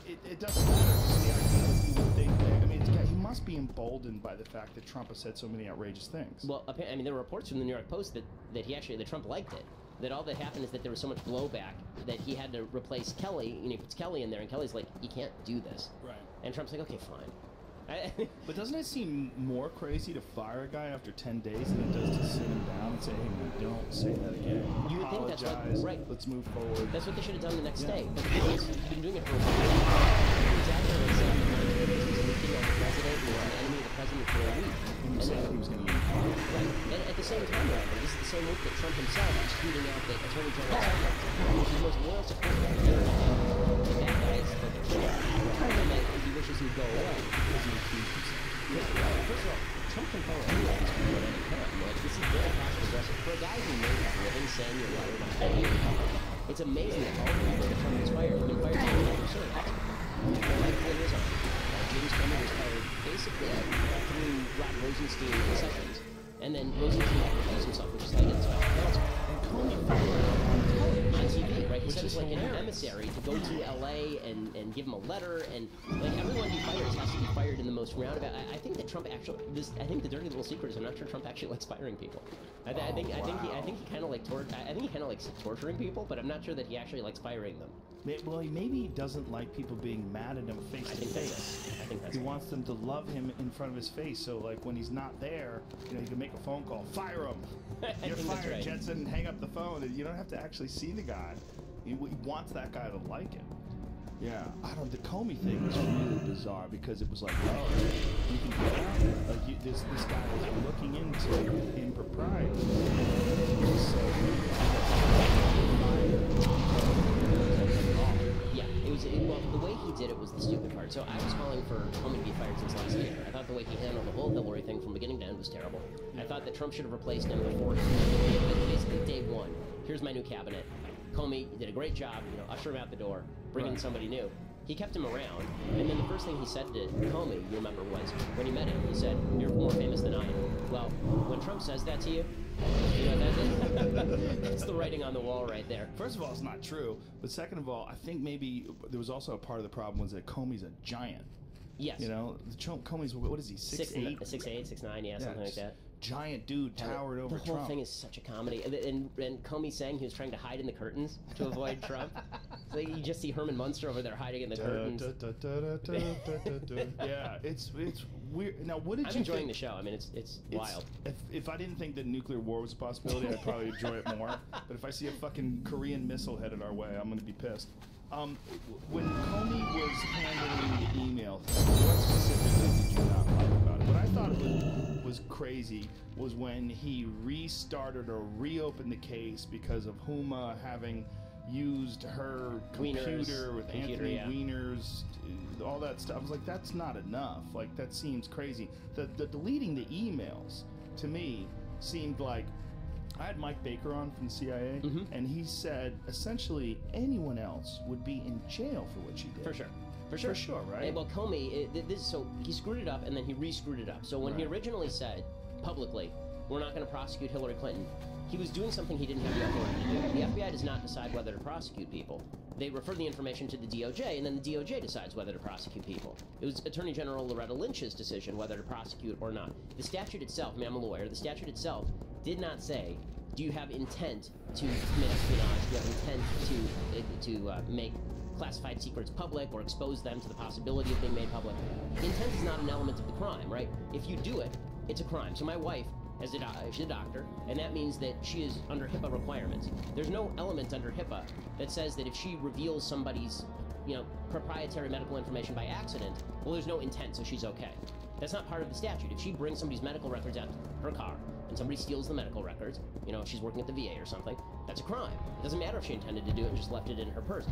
it doesn't matter. The idea that you would think that, I mean, he must be emboldened by the fact that Trump has said so many outrageous things. Well, I mean, there were reports from the New York Post that Trump liked it. That all that happened is that there was so much blowback that he had to replace Kelly, and he puts Kelly in there, and Kelly's like, you can't do this. Right. And Trump's like, okay, fine. But doesn't it seem more crazy to fire a guy after 10 days than it does to sit him down and say, hey, don't say that again. You would think that's what, right. Let's move forward. That's what they should have done the next day. But he's been doing it for a while. He's out there and saying he's looking at the president, he was an enemy of the president for a week. And he said he was going to get fired. Right. And at the same time, however, this is the same week that Trump himself is tweeting out that Attorney General Sessions, which is the most loyal supporter of the bad guys that they're shooting, that he wishes he would go away. First of all, Trump can fire anyone at any time. Like, this is very passive aggressive. For a guy who made a living saying you're right about that, it's amazing that all the people that Trump has fired have been fired for service. Like Clinton's on. James Comey was fired basically through Rod Rosenstein and Sessions. And then Rosenstein had to recuse himself, which is how he did the special counsel. And Comey fired on TV, right? He sent like an emissary to go to LA and give him a letter, and like everyone he fires has to be fired in the most roundabout. I think that Trump actually, I think the dirty little secret is I'm not sure Trump actually likes firing people. I think he kind of like likes torturing people, but I'm not sure that he actually likes firing them. Well, maybe he doesn't like people being mad at him face to face. I think that's he wants them to love him in front of his face, so like when he's not there, you can make a phone call, fire him. You're fired, right. Jetson, hang up the phone, and you don't have to actually see the guy. He wants that guy to like him. Yeah, the Comey thing was really bizarre because it was like, oh, you can do that? Like, this guy was looking into impropriety. Well, the way he did it was the stupid part. So I was calling for Comey to be fired since last year. I thought the way he handled the whole Hillary thing from beginning to end was terrible. I thought that Trump should have replaced him before. Basically, day one, here's my new cabinet. Comey, you did a great job. Usher him out the door, bring in somebody new. He kept him around, and then the first thing he said to Comey, you remember, was when he met him, he said, "You're more famous than I am." Well, when Trump says that to you, that's the writing on the wall right there. First of all, it's not true, but second of all, I think maybe there was also a part of the problem was that Comey's a giant. Yes. Comey's, what is he, 6'8"? 6'8", 6'9", yeah, something like that. giant dude towered over Trump. The whole thing is such a comedy. And Comey saying he was trying to hide in the curtains to avoid Trump. So you just see Herman Munster over there hiding in the curtains. Yeah, it's weird. Now, what did you think? I'm enjoying the show. I mean, it's wild. If I didn't think that nuclear war was a possibility, I'd probably enjoy it more. But if I see a fucking Korean missile headed our way, I'm going to be pissed. When Comey was handling the email thing, what specifically did you not like about it? What I thought was crazy was when he restarted or reopened the case because of Huma having used her computer with Anthony Weiner's, all that stuff. I was like, that's not enough. Like, that seems crazy. The deleting the emails, to me, seemed like... I had Mike Baker on from the CIA, and he said essentially anyone else would be in jail for what she did. For sure. For sure, right? And, well, Comey, so he screwed it up, and then he re-screwed it up. So when he originally said publicly, we're not going to prosecute Hillary Clinton, he was doing something he didn't have the authority to do. The FBI does not decide whether to prosecute people. They refer the information to the DOJ, and then the DOJ decides whether to prosecute people. It was Attorney General Loretta Lynch's decision whether to prosecute or not. The statute itself, I mean, I'm a lawyer, the statute itself did not say, do you have intent to commit espionage, do you have intent to make classified secrets public or expose them to the possibility of being made public. Intent is not an element of the crime, right? If you do it, it's a crime. So my wife, she's a doctor, and that means that she is under HIPAA requirements. There's no element under HIPAA that says that if she reveals somebody's, proprietary medical information by accident, well, there's no intent, so she's okay. That's not part of the statute. If she brings somebody's medical records out to her car, and somebody steals the medical records, if she's working at the VA or something, that's a crime. It doesn't matter if she intended to do it and just left it in her purse.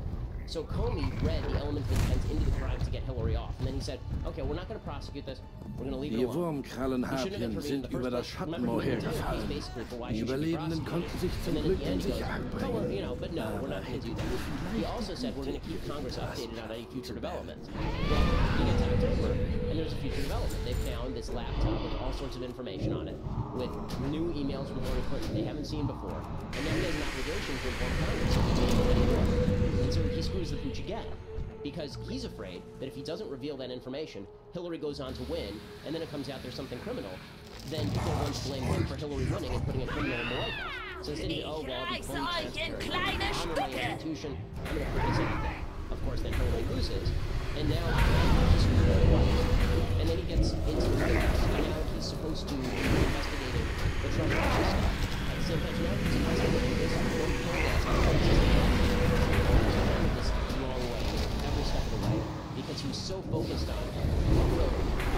So Comey read the element of intent into the crime to get Hillary off. And then he said, okay, we're not going to prosecute this. We're going to leave it alone. Die Wurmkrallenharpien sind über das Schattenmoor hergefallen. Die Überlebenden konnten sich zum Glück in Sicherheit bringen. But no, we're not going to do that. He also said we're going to keep Congress updated on any future developments. Well, you get to October, and there's a future development. They found this laptop with all sorts of information on it, with new emails from Hillary Clinton they haven't seen before. And now he has an obligation to inform Congress. And so he screws the pooch again, because he's afraid that if he doesn't reveal that information, Hillary goes on to win, and then it comes out there's something criminal, then people are going to blame him for Hillary winning and putting a criminal in the White House. So instead of, oh, well, the Constitution, I'm going to put this in. Of course, then Hillary loses, and now he's screwed the White House. And then he gets into the White House, and now he's supposed to be investigating the Trump Russia stuff. At the same time, now he's investigating this wrong way, every step of the way, because he was so focused on the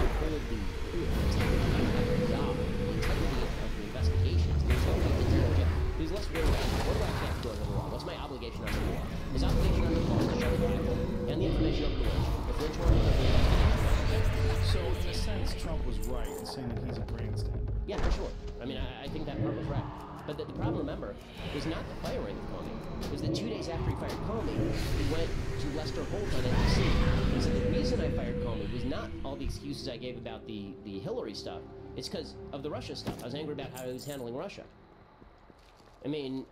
integrity of the job, the integrity of the investigations, the integrity of the DOJ. He was less worried about, what do I have to do under the law? What's my obligation under the law? His obligation under the law is to show the Bible and the information over to Lynch. If Lynch wanted to do that, so in a sense, Trump was right in saying that he's a grandstander. Yeah, for sure. I mean, I think that part was right. But the problem, remember, was not the firing of Comey. It was that 2 days after he fired Comey, he went to Lester Holt on NBC. He said the reason I fired Comey was not all the excuses I gave about the Hillary stuff. It's because of the Russia stuff. I was angry about how he was handling Russia. I mean,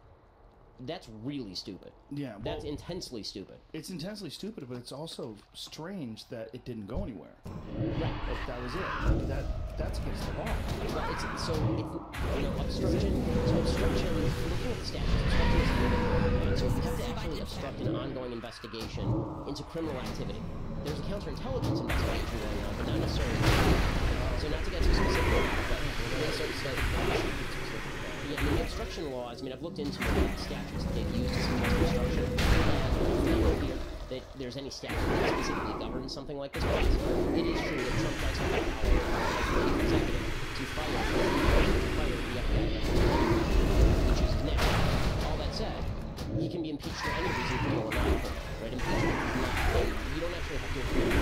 that's really stupid. Yeah, well, that's intensely stupid. It's intensely stupid, but it's also strange that it didn't go anywhere. Right. That was it. That's against the law. Well, obstruction. So obstruction. Looking at the statutes, obstruction is illegal. So you have to actually obstruct an ongoing investigation into criminal activity. There's a counterintelligence investigation going on, but not necessarily. So not to get too specific, but in the obstruction laws, I mean, I've looked into the statutes that they've used to suggest obstruction. That there's any statute that specifically governs something like this. But it is true that Trump does have the power as the executive to fire the FBI, which is now. All that said, he can be impeached for any reason, criminal or not. Right? Impeachment is not. You don't actually have to approve.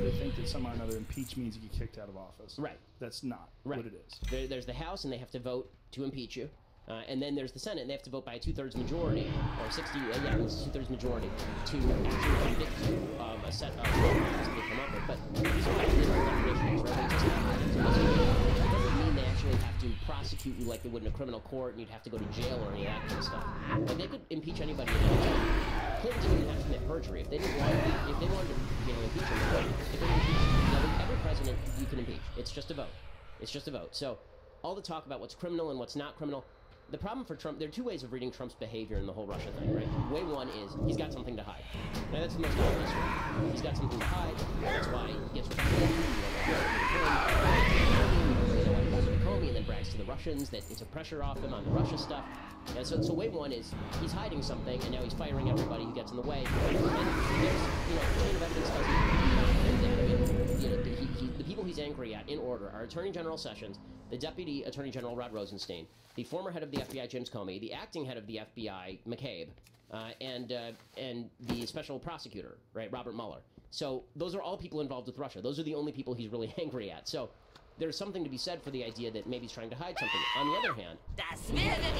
They think that somehow or another impeach means you get kicked out of office. Right. That's not what it is. There's the House, and they have to vote to impeach you. And then there's the Senate, and they have to vote by a 2/3 majority, or 60, it's a 2/3 majority, to actually convict you of a set of crimes that they come up with. But these are legal definitions, right? It doesn't mean they actually have to prosecute you like they would in a criminal court, and you'd have to go to jail or any of that kind of stuff. But they could impeach anybody at any time. Clinton didn't have to commit perjury. If they didn't want, if they wanted to impeach him, they could impeach him. every president you can impeach. It's just a vote. It's just a vote. So all the talk about what's criminal and what's not criminal, the problem for Trump, there are two ways of reading Trump's behavior in the whole Russia thing, right? Way one is he's got something to hide. Now that's the most obvious one. He's got something to hide. That's why he gets rid of Comey and then brags to the Russians that he took pressure off him on the Russia stuff. And so way one is he's hiding something, and now he's firing everybody who gets in the way. And there's, chain of evidence doesn't the people he's angry at, in order, are Attorney General Sessions, the Deputy Attorney General Rod Rosenstein, the former head of the FBI James Comey, the acting head of the FBI McCabe, and the special prosecutor, right, Robert Mueller. So those are all people involved with Russia. Those are the only people he's really angry at. So there's something to be said for the idea that maybe he's trying to hide something. On the other hand,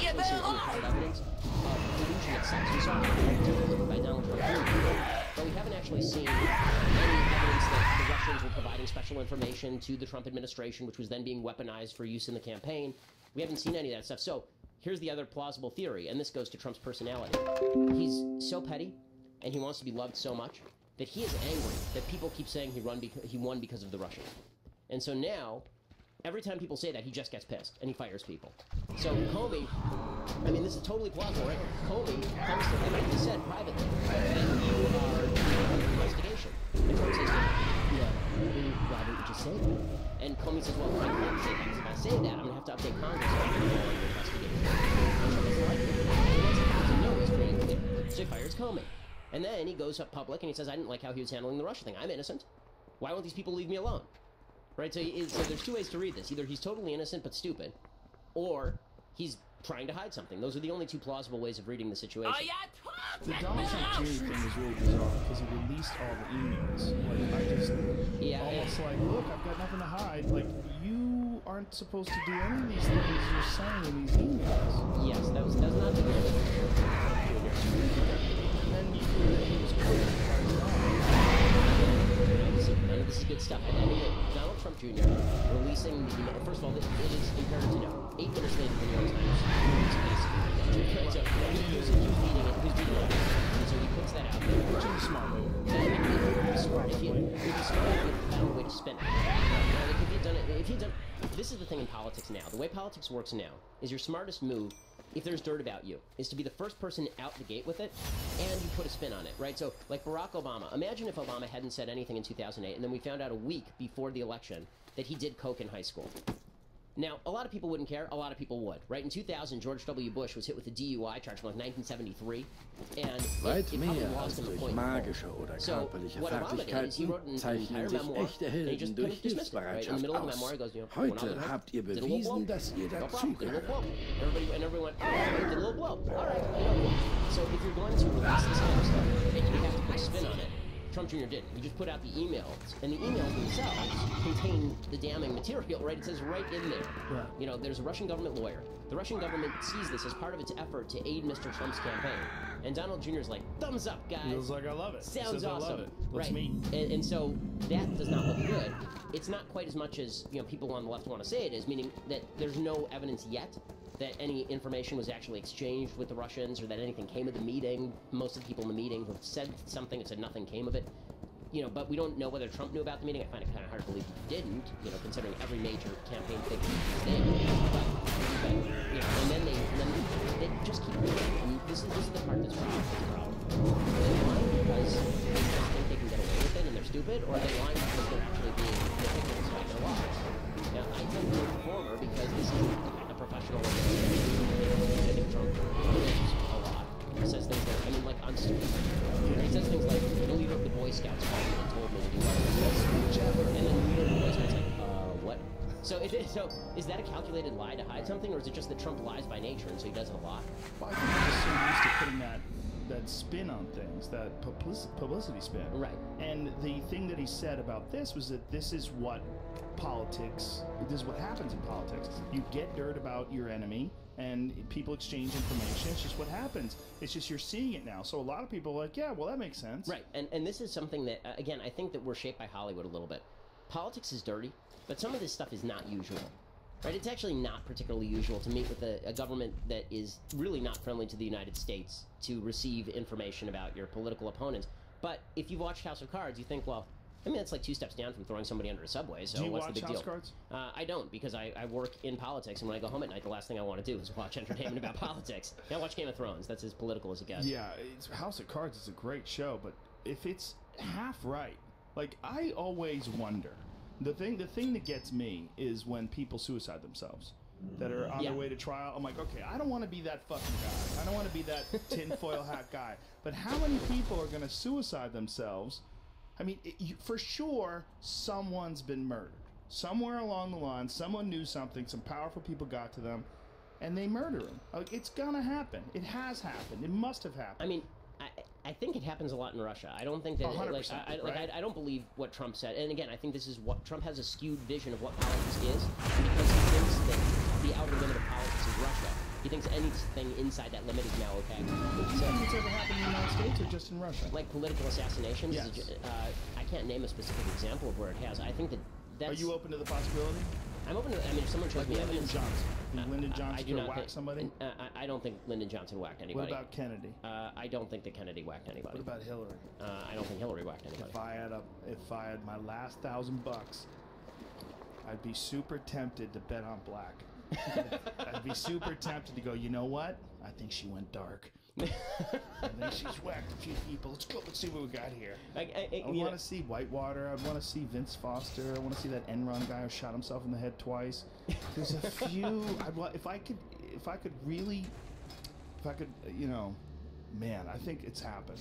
evidence of collusion itself. We saw it by Donald Trump Jr., but we haven't actually seen any evidence that the Russians were providing special information to the Trump administration, which was then being weaponized for use in the campaign. We haven't seen any of that stuff. So here's the other plausible theory, and this goes to Trump's personality. He's so petty, and he wants to be loved so much, that he is angry that people keep saying he won because of the Russians. And so now, every time people say that, he just gets pissed, and he fires people. So Comey, I mean, this is totally plausible, right? Comey comes to him and he said privately that you are under investigation. And Trump says, why didn't you just say that? And Comey says, well, I can't say that, because if I say that, I'm going to have to update Congress on the investigation. And Trump doesn't like it. He wants to know he's pretty clear. So he fires Comey. And then he goes up public and he says, I didn't like how he was handling the Russia thing. I'm innocent. Why won't these people leave me alone? Right, so there's two ways to read this. Either he's totally innocent but stupid, or he's trying to hide something. Those are the only two plausible ways of reading the situation. The Donald Trump Jr. thing is really bizarre because he released all the emails. Like, I just almost like, look, I've got nothing to hide. Like, you aren't supposed to do any of these things you're saying in these emails. Yes, that was not the good. And then you hear that he was quoted by This is good stuff. I mean, Donald Trump Jr. releasing the email. First of all, it is imperative to know. 8 minutes later, the New York Times. So he was beating it. And so he puts that out there. Which is a smart move. It would be smart if he found a way to spin it. If he had done it, this is the thing in politics now. The way politics works now is your smartest move, if there's dirt about you, is to be the first person out the gate with it, and you put a spin on it, right? So, like Barack Obama, imagine if Obama hadn't said anything in 2008, and then we found out a week before the election that he did coke in high school. Now, a lot of people wouldn't care, a lot of people would, right? In 2000, George W. Bush was hit with a DUI charge from like 1973, and it probably lost him a point. So, what Obama did is he wrote an entire memoir, and he just kind of dismissed it, right? In the middle of the memoir, he goes, Heute habt ihr bewiesen, dass ihr dazugehört. And everybody went, oh, he did a little blow. All right, So if you're going to release this kind of stuff, and you have to put a spin on it, Trump Jr. did. He just put out the emails, and the emails themselves contain the damning material, right? It says right in there. Yeah. There's a Russian government lawyer. The Russian government sees this as part of its effort to aid Mr. Trump's campaign. And Donald Jr. is like, thumbs up, guys. He was like, I love it. Sounds awesome. I love it. Let's meet. And so that does not look good. It's not quite as much as people on the left want to say it is, meaning that there's no evidence yet that any information was actually exchanged with the Russians or that anything came of the meeting. Most of the people in the meeting have said something and said nothing came of it. But we don't know whether Trump knew about the meeting. I find it kind of hard to believe he didn't, considering every major campaign figure is there. And then they just keep doing it. And this is the part that's really the problem. They're lying because they just think they can get away with it and they're stupid, or are they lying because they're actually being meticulous about their lives? Now, I tend to think the former because this is a professional organization. I think Trump lives a lot. He says things like, I'm stupid. He says things like, the leader of the Boy Scouts called me and told me to do that. And then the leader of the Boy Scouts like, what? So is that a calculated lie to hide something, or is it just that Trump lies by nature and so he does it a lot? Well, I think he's just so used to putting that spin on things, that publicity spin. Right. And the thing that he said about this was that this is what happens in politics. You get dirt about your enemy, and people exchange information. It's just what happens. It's just you're seeing it now. So a lot of people are like, yeah, well, that makes sense. Right. And this is something that, again, I think that we're shaped by Hollywood a little bit. Politics is dirty, but some of this stuff is not usual. Right? It's actually not particularly usual to meet with a government that is really not friendly to the United States to receive information about your political opponents. But if you've watched House of Cards, you think, well, I mean, it's like 2 steps down from throwing somebody under a subway, so what's the big deal? Cards? I don't, because I work in politics, and when I go home at night, the last thing I want to do is watch entertainment about politics. I watch Game of Thrones. That's as political as it gets. Yeah, House of Cards is a great show, but if it's half right, like, I always wonder. The thing that gets me is when people suicide themselves that are on their way to trial. I'm like, okay, I don't want to be that fucking guy. I don't want to be that tinfoil hat guy. But how many people are going to suicide themselves? I mean, for sure, someone's been murdered. Somewhere along the line, someone knew something, some powerful people got to them, and they murder him. Like, it's gonna happen. It has happened. It must have happened. I mean, I think it happens a lot in Russia. I don't think that, I don't believe what Trump said. And again, I think this is what Trump has a skewed vision of what politics is, because he thinks that the outer limit of politics is Russia. He thinks anything inside that limit is now okay. Do you think it's ever happened in the United States or just in Russia? Like political assassinations? Yes. I can't name a specific example of where it has. I think that's... Are you open to the possibility? I'm open to it. I mean, if someone shows me Lyndon evidence... Johnson. Lyndon Johnson could whack somebody? I don't think Lyndon Johnson whacked anybody. What about Kennedy? I don't think that Kennedy whacked anybody. What about Hillary? I don't think Hillary whacked anybody. If I had my last $1,000, I'd be super tempted to bet on black. I'd be super tempted to go, you know what? I think she went dark. I think she's whacked a few people. Let's go. Let's see what we got here. I want to see Whitewater. I want to see Vince Foster. I want to see that Enron guy who shot himself in the head twice. There's a few. If I could, you know, man, I think it's happened.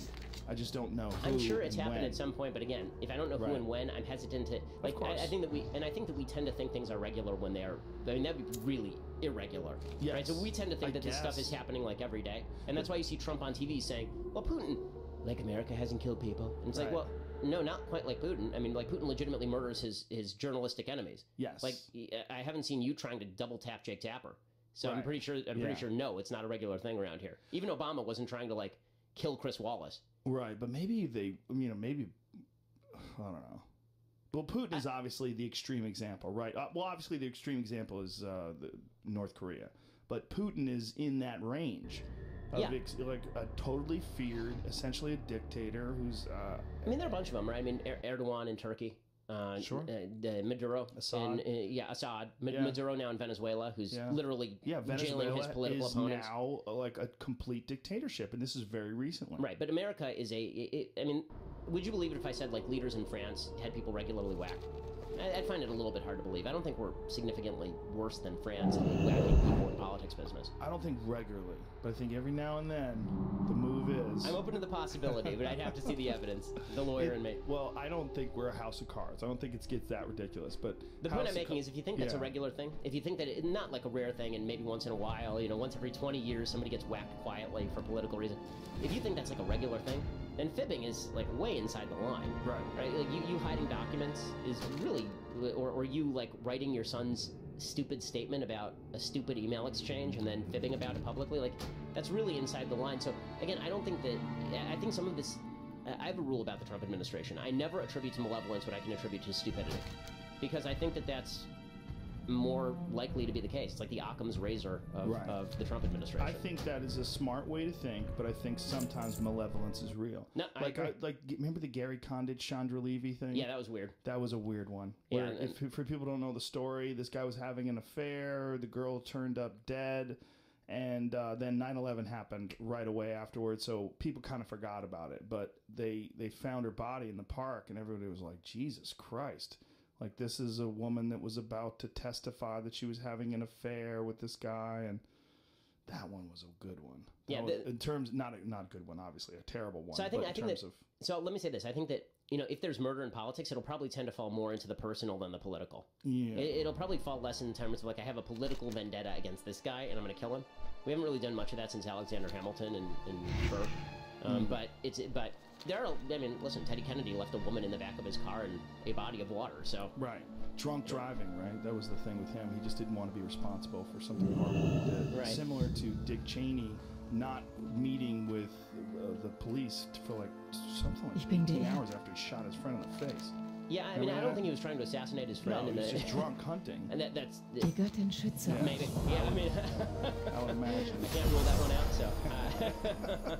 I just don't know who. I'm sure it's and happened when. at some point, but again, if I don't know who and when, I'm hesitant to. Like, I think that we tend to think things are regular when they are. I mean, that'd be really irregular, yes. right? So we tend to think that this stuff is happening like every day, and that's why you see Trump on TV saying, "Well, Putin, like America hasn't killed people," and it's like, well, no, not quite like Putin. I mean, like Putin legitimately murders his journalistic enemies. Yes. Like I haven't seen you trying to double tap Jake Tapper, so I'm pretty sure. Pretty sure no, it's not a regular thing around here. Even Obama wasn't trying to like kill Chris Wallace. Right, but maybe they, you know, maybe, I don't know. Well, Putin is obviously the extreme example, right? Well, obviously the extreme example is North Korea, but Putin is in that range of like a totally feared, essentially a dictator who's... I mean, there are a bunch of them, right? I mean, Erdogan in Turkey. Sure. Maduro. Assad. Assad. Maduro now in Venezuela, who's literally jailing his political opponents. Now like a complete dictatorship, and this is very recently. Right, but America is I mean, would you believe it if I said, like, leaders in France had people regularly whacked? I'd find it a little bit hard to believe. I don't think we're significantly worse than France in whacking people in politics business. I don't think regularly, but I think every now and then the move is... I'm open to the possibility, but I'd have to see the evidence, the lawyer in me. Well, I don't think we're a house of cards. I don't think it gets that ridiculous, but... The point I'm making is if you think that's a regular thing, if you think that it's not like a rare thing and maybe once in a while, you know, once every 20 years somebody gets whacked quietly for political reason, if you think that's like a regular thing, then fibbing is like way inside the line. Right? Like you hiding documents is really... Or you, like, writing your son's stupid statement about a stupid email exchange and then fibbing about it publicly, like, that's really inside the line. So, again, I don't think that... I think some of this... I have a rule about the Trump administration. I never attribute to malevolence what I can attribute to stupidity. Because I think that that's more likely to be the case. It's like the Occam's razor of the Trump administration. I think that is a smart way to think, but I think sometimes malevolence is real. No, I agree. Remember the Gary Condit, Chandra Levy thing? Yeah, that was weird. That was a weird one. Yeah, where if for people who don't know the story, this guy was having an affair, the girl turned up dead, and then 9/11 happened right away afterwards, so people kind of forgot about it. But they found her body in the park, and everybody was like, Jesus Christ. Like, this is a woman that was about to testify that she was having an affair with this guy, and that one was a good one. In terms, not a good one, obviously, a terrible one. So so let me say this. I think that, you know, if there's murder in politics, it'll probably tend to fall more into the personal than the political. Yeah. It'll probably fall less in terms of, like, I have a political vendetta against this guy, and I'm going to kill him. We haven't really done much of that since Alexander Hamilton and Burr. But there are, I mean, listen, Teddy Kennedy left a woman in the back of his car in a body of water, so... Right. Drunk driving, right? That was the thing with him. He just didn't want to be responsible for something horrible he did. Right. Similar to Dick Cheney not meeting with the police for like something like 18 hours after he shot his friend in the face. Yeah, I mean, I don't think he was trying to assassinate his friend. No, he was just drunk hunting. And that's... Die Göttin schütze. Maybe. Yeah, I mean... I would imagine. I can't rule that one out, so...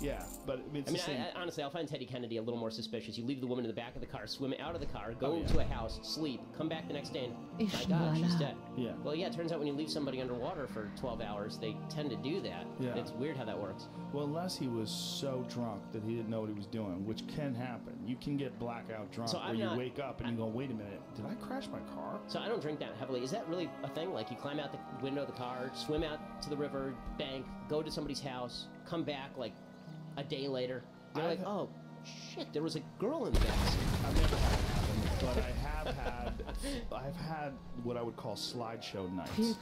Yeah, but it's the same. Honestly, I'll find Teddy Kennedy a little more suspicious. You leave the woman in the back of the car, swim out of the car, go to a house, sleep, come back the next day, and my God, she's dead. Yeah. Well, yeah, it turns out when you leave somebody underwater for 12 hours, they tend to do that. Yeah. It's weird how that works. Well, unless he was so drunk that he didn't know what he was doing, which can happen. You can get blackout drunk where you wake up and you go, wait a minute, did I crash my car? So I don't drink that heavily. Is that really a thing? Like you climb out the window of the car, swim out to the river, bank, go to somebody's house, come back like a day later, they're like, oh, shit, there was a girl in the backseat. I've never had it happen, but I've had what I would call slideshow nights.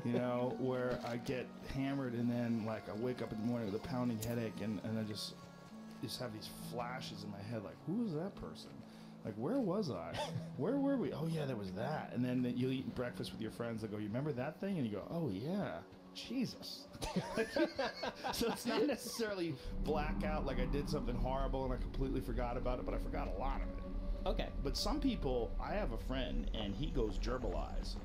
You know, where I get hammered and then, like, I wake up in the morning with a pounding headache and I just have these flashes in my head, like, who was that person? Like, where was I? Where were we? Oh, yeah, there was that. And then you'll eat breakfast with your friends. They go, you remember that thing? And you go, oh, yeah. Jesus. So it's not necessarily blackout like I did something horrible and I completely forgot about it, but I forgot a lot of it. Okay. But some people, I have a friend and he goes gerbil eyes.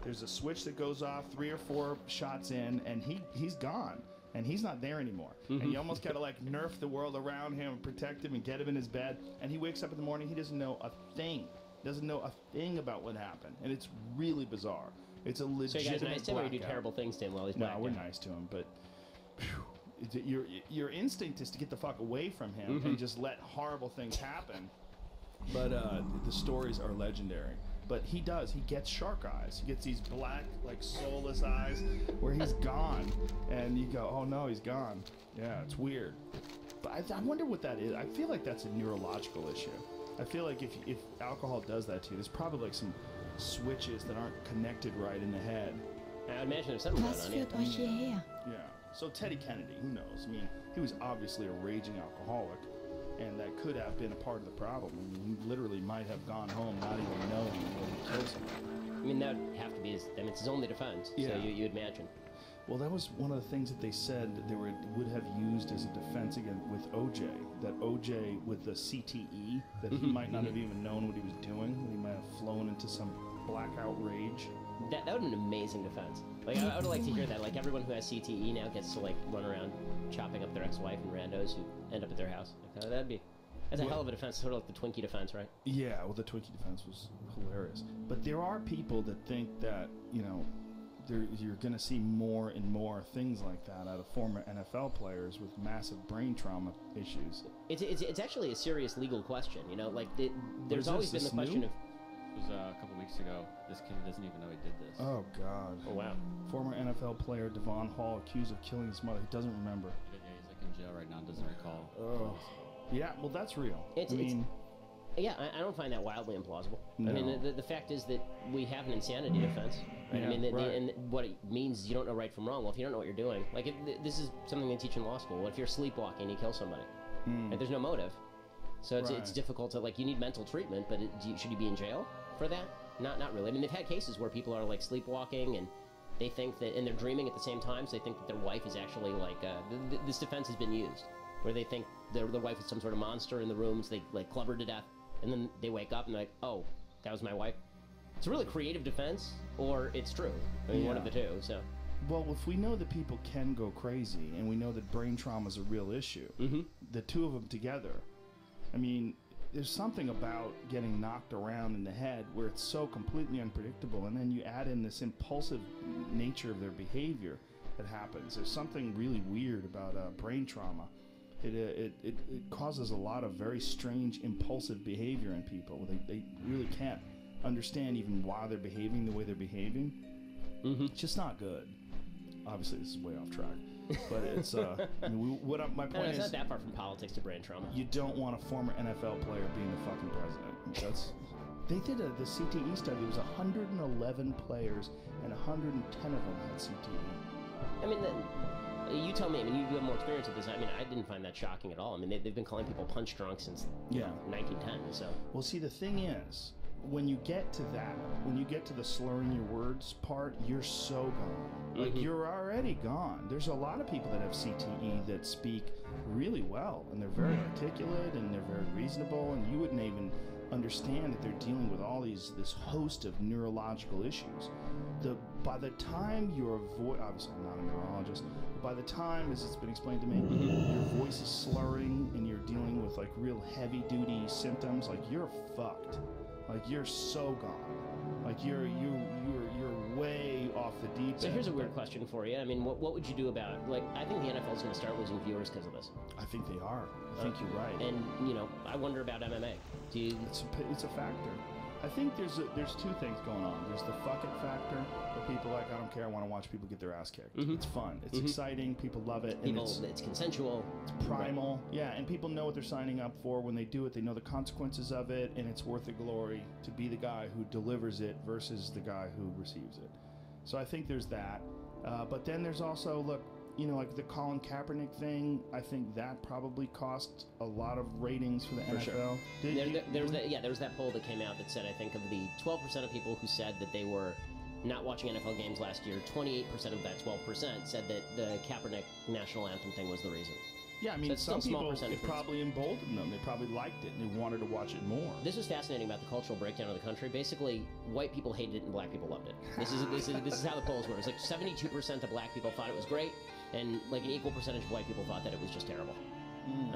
There's a switch that goes off 3 or 4 shots in and he's gone and he's not there anymore. And you almost gotta like nerf the world around him and protect him and get him in his bed, and he wakes up in the morning, he doesn't know a thing. Doesn't know a thing about what happened. And it's really bizarre. It's a legitimate So you guys are nice to him, or you do blackout. terrible things to him while he's No, blacked we're out? nice to him, but your instinct is to get the fuck away from him and just let horrible things happen. But the stories are legendary. But he gets shark eyes. He gets these black, like, soulless eyes where he's gone. And you go, oh no, he's gone. Yeah, it's weird. But I wonder what that is. I feel like that's a neurological issue. I feel like if alcohol does that to you, there's probably like some switches that aren't connected right in the head. I imagine there's something going Was on here. führt euch hierher? Yeah. So Teddy Kennedy, who knows? I mean, he was obviously a raging alcoholic, and that could have been a part of the problem. I mean, he literally might have gone home not even knowing that he killed somebody. I mean, that would have to be his, I mean, it's his only defense, Yeah. so you'd imagine. Well, that was one of the things that they said that they would have used as a defense against with OJ. That OJ with the CTE, that he might not have even known what he was doing. That he might have flown into some blackout rage. That would have been an amazing defense. Like, I would like to hear that. Like, everyone who has CTE now gets to, like, run around chopping up their ex-wife and randos who end up at their house. Like, that's a hell of a defense, sort of like the Twinkie defense, right? Yeah, well, the Twinkie defense was hilarious. But there are people that think that, you know, you're going to see more and more things like that out of former NFL players with massive brain trauma issues. It's actually a serious legal question, you know? Like, there's always been the question of... It was a couple weeks ago. This kid doesn't even know he did this. Oh, God. Oh, wow. Former NFL player Devon Hall accused of killing his mother. He doesn't remember. Yeah, he's like in jail right now and doesn't recall. Oh. Yeah, well, that's real. Yeah, I don't find that wildly implausible. No. I mean, the fact is that we have an insanity defense. Right? Yeah, I mean, right. and what it means is you don't know right from wrong. Well, if you don't know what you're doing, like, this is something they teach in law school. What if you're sleepwalking and you kill somebody? Right? There's no motive. So it's difficult to, like, you need mental treatment, but should you be in jail for that? Not really. I mean, they've had cases where people are, like, sleepwalking and they think that, and they're dreaming at the same time, so they think that their wife is actually, like, this defense has been used, where they think their wife is some sort of monster in the rooms, they, like, club her to death, and then they wake up and they're like, oh, that was my wife. It's a really creative defense, or it's true. I mean, one of the two, so. Well, if we know that people can go crazy, and we know that brain trauma is a real issue, the two of them together, I mean, there's something about getting knocked around in the head where it's so completely unpredictable, and then you add in this impulsive nature of their behavior that happens. There's something really weird about brain trauma. It causes a lot of very strange impulsive behavior in people. They really can't understand even why they're behaving the way they're behaving. It's just not good. Obviously, this is way off track, but it's. I mean, my point It's is, not that far from politics to brain trauma. you don't want a former NFL player being the fucking president. They did the CTE study. It was 111 players, and 110 of them had CTE. I mean, you tell me. I mean, you have more experience with this. I mean, I didn't find that shocking at all. I mean, they've been calling people punch drunk since 1910. So. Well, see, the thing is, when you get to that, when you get to the slurring your words part, you're so gone. Like, you're already gone. There's a lot of people that have CTE that speak really well, and they're very articulate, and they're very reasonable, and you wouldn't even understand that they're dealing with all this host of neurological issues. By the time your voice, obviously I'm not a neurologist, but by the time, as it's been explained to me, your voice is slurring and you're dealing with like real heavy duty symptoms, like you're fucked. Like you're so gone. Like you're way off the deep end. So here's a weird question for you. I mean, what would you do about, like, I think the NFL is going to start losing viewers because of this. I think they are. I think you're right. And, you know, I wonder about MMA. It's a factor. I think there's two things going on. There's the fuck it factor, where people are like, I don't care, I want to watch people get their ass kicked. It's fun. It's exciting. People love it. And it's consensual. It's primal. Right. Yeah, and people know what they're signing up for when they do it. They know the consequences of it, and it's worth the glory to be the guy who delivers it versus the guy who receives it. So I think there's that. But then there's also, look, you know, like the Colin Kaepernick thing, I think that probably cost a lot of ratings for the NFL. Sure. There was that poll that came out that said, I think, of the 12% of people who said that they were not watching NFL games last year, 28% of that 12% said that the Kaepernick national anthem thing was the reason. Yeah, I mean, some people, it probably emboldened them. They probably liked it, and they wanted to watch it more. This is fascinating about the cultural breakdown of the country. Basically, white people hated it and black people loved it. This is how the polls were. It's like 72% of black people thought it was great, and like an equal percentage of white people thought that it was just terrible.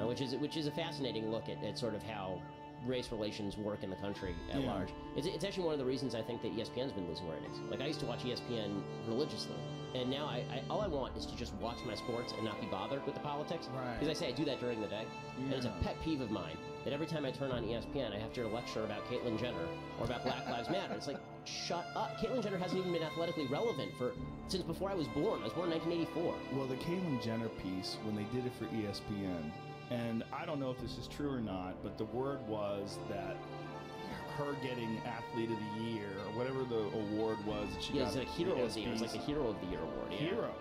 Which is a fascinating look at sort of how race relations work in the country at large. It's actually one of the reasons I think that ESPN's been losing ratings. Like, I used to watch ESPN religiously, and now all I want is to just watch my sports and not be bothered with the politics. Right. Because I say I do that during the day, and it's a pet peeve of mine that every time I turn on ESPN, I have to lecture about Caitlyn Jenner or about Black Lives Matter. It's like, shut up. Caitlyn Jenner hasn't even been athletically relevant since before I was born. I was born in 1984. Well, the Caitlyn Jenner piece, when they did it for ESPN, and I don't know if this is true or not, but the word was that her getting Athlete of the Year, or whatever the award was that she got. It's like Hero of the Year. It's like the Hero of the Year award. Yeah. Hero.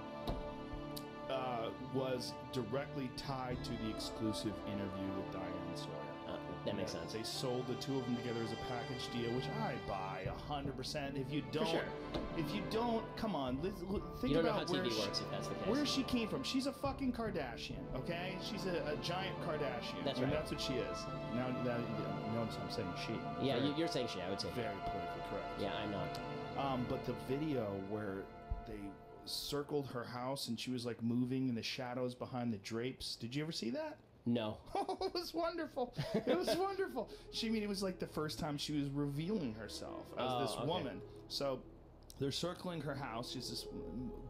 Was directly tied to the exclusive interview with Diane Sawyer. That makes sense. They sold the two of them together as a package deal, which I buy 100%. If you don't, come on, think you don't about know how TV works if that's the case. Where she came from. She's a fucking Kardashian, okay? She's a giant Kardashian. That's right. That's what she is. Now notice I'm saying she. Yeah, you're saying she. I would say very politically correct. Yeah, I'm not. But the video where they circled her house and she was like moving in the shadows behind the drapes. Did you ever see that? No. Oh, it was wonderful. It was wonderful. It was like the first time she was revealing herself as this woman. So they're circling her house. She's this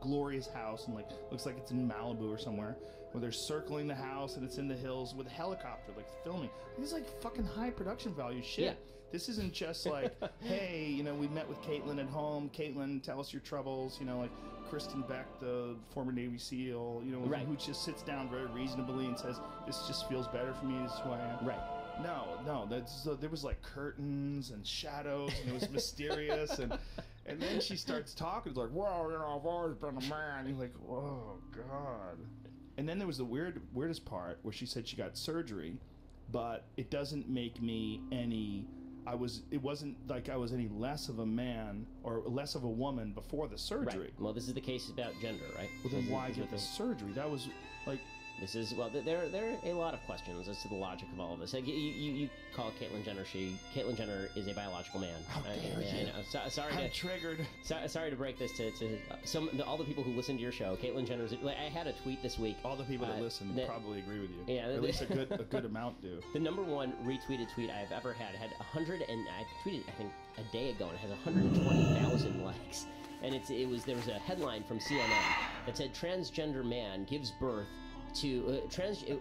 glorious house, and like looks like it's in Malibu or somewhere. Where they're circling the house, and it's in the hills with a helicopter, like filming. This is like fucking high production value shit. Yeah. This isn't just like, hey, you know, we met with Caitlyn at home. Caitlyn, tell us your troubles. You know, like Kristen Beck, the former Navy SEAL, you know, who just sits down very reasonably and says, this just feels better for me. This is who I am. Right. No, there was like curtains and shadows, and it was mysterious, and then she starts talking, it's like, well, you know, I've always been a man. You're like, oh God. And then there was the weirdest part where she said she got surgery, but it doesn't make me any. It wasn't like I was any less of a man or less of a woman before the surgery. Right. Well, this is the case about gender, right? Well, then why get the surgery? That was like. This is, well, there are a lot of questions as to the logic of all of this. Like, you call Caitlyn Jenner Caitlyn Jenner is a biological man. How dare you? I'm triggered. Sorry to break this to all the people who listen to your show. Caitlyn Jenner is, like, I had a tweet this week. All the people that listen probably agree with you. Yeah, or at least a good amount do. The number one retweeted tweet I've ever had had 100, and I tweeted I think a day ago, and it has 120,000 likes. And there was a headline from CNN that said transgender man gives birth to it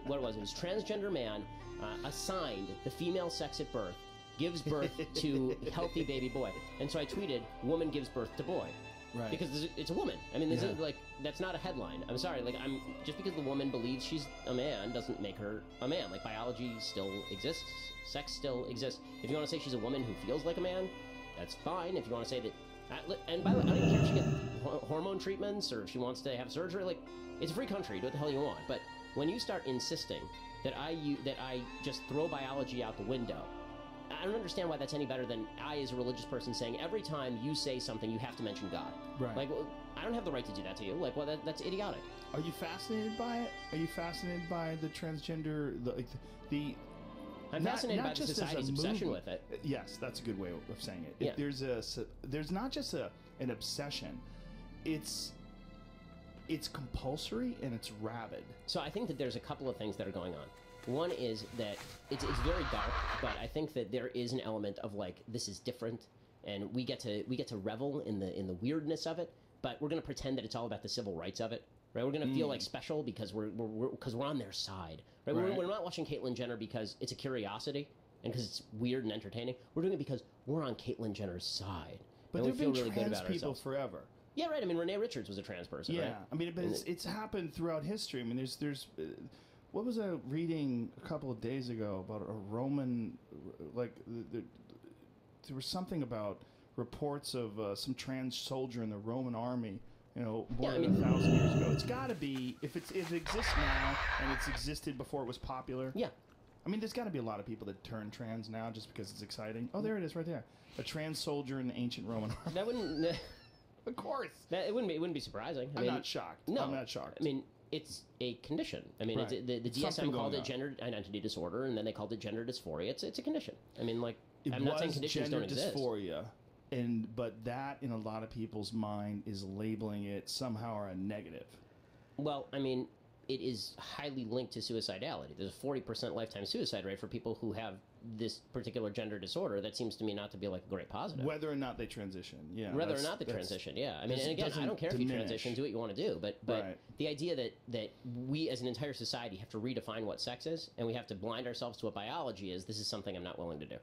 was transgender man assigned the female sex at birth, gives birth to healthy baby boy. And so I tweeted, woman gives birth to boy. Right. Because it's a woman. I mean, that's not a headline. I'm sorry. Like, just because the woman believes she's a man doesn't make her a man. Like, biology still exists. Sex still exists. If you want to say she's a woman who feels like a man, that's fine. If you want to say that, and by the way, I don't even care if she gets hormone treatments or if she wants to have surgery. Like, it's a free country. Do what the hell you want. But when you start insisting that I just throw biology out the window, I don't understand why that's any better than I, as a religious person, saying every time you say something, you have to mention God. Right. Like, well, I don't have the right to do that to you. Like, well, that's idiotic. Are you fascinated by it? Are you fascinated by the transgender, I'm fascinated by the society's obsession with it. Yes, that's a good way of saying it. Yeah. There's not just an obsession. It's compulsory and it's rabid. So I think that there's a couple of things that are going on. One is that it's very dark, but I think that there is an element of like, this is different, and we get to revel in the weirdness of it, but we're going to pretend that it's all about the civil rights of it. Right, we're going to feel like special because we're on their side. Right, We're not watching Caitlyn Jenner because it's a curiosity and because it's weird and entertaining. We're doing it because we're on Caitlyn Jenner's side. But there've been really trans people forever. Yeah, right. I mean, Renee Richards was a trans person. Yeah, right? I mean, but it's happened throughout history. I mean, there's what was I reading a couple of days ago about a Roman, like there was something about reports of some trans soldier in the Roman army. You know, more than 1,000 years ago. It's got to be, if it exists now and it's existed before it was popular. Yeah. I mean, there's got to be a lot of people that turn trans now just because it's exciting. Oh, there it is right there. A trans soldier in the ancient Roman army. That wouldn't... Of course. It wouldn't be surprising. I'm not shocked. No. I'm not shocked. I mean, it's a condition. I mean, right. the DSM called it gender identity disorder, and then they called it gender dysphoria. It's a condition. I mean, like, I'm not saying conditions don't exist. Dysphoria. But that, in a lot of people's mind, is labeling it somehow or a negative. Well, I mean, it is highly linked to suicidality. There's a 40% lifetime suicide rate for people who have this particular gender disorder. That seems to me not to be like a great positive. Whether or not they transition, yeah. Whether or not they transition, yeah. I mean, and again, I don't care if you transition, do what you want to do, but right. The idea that we as an entire society have to redefine what sex is, and we have to blind ourselves to what biology is, this is something I'm not willing to do.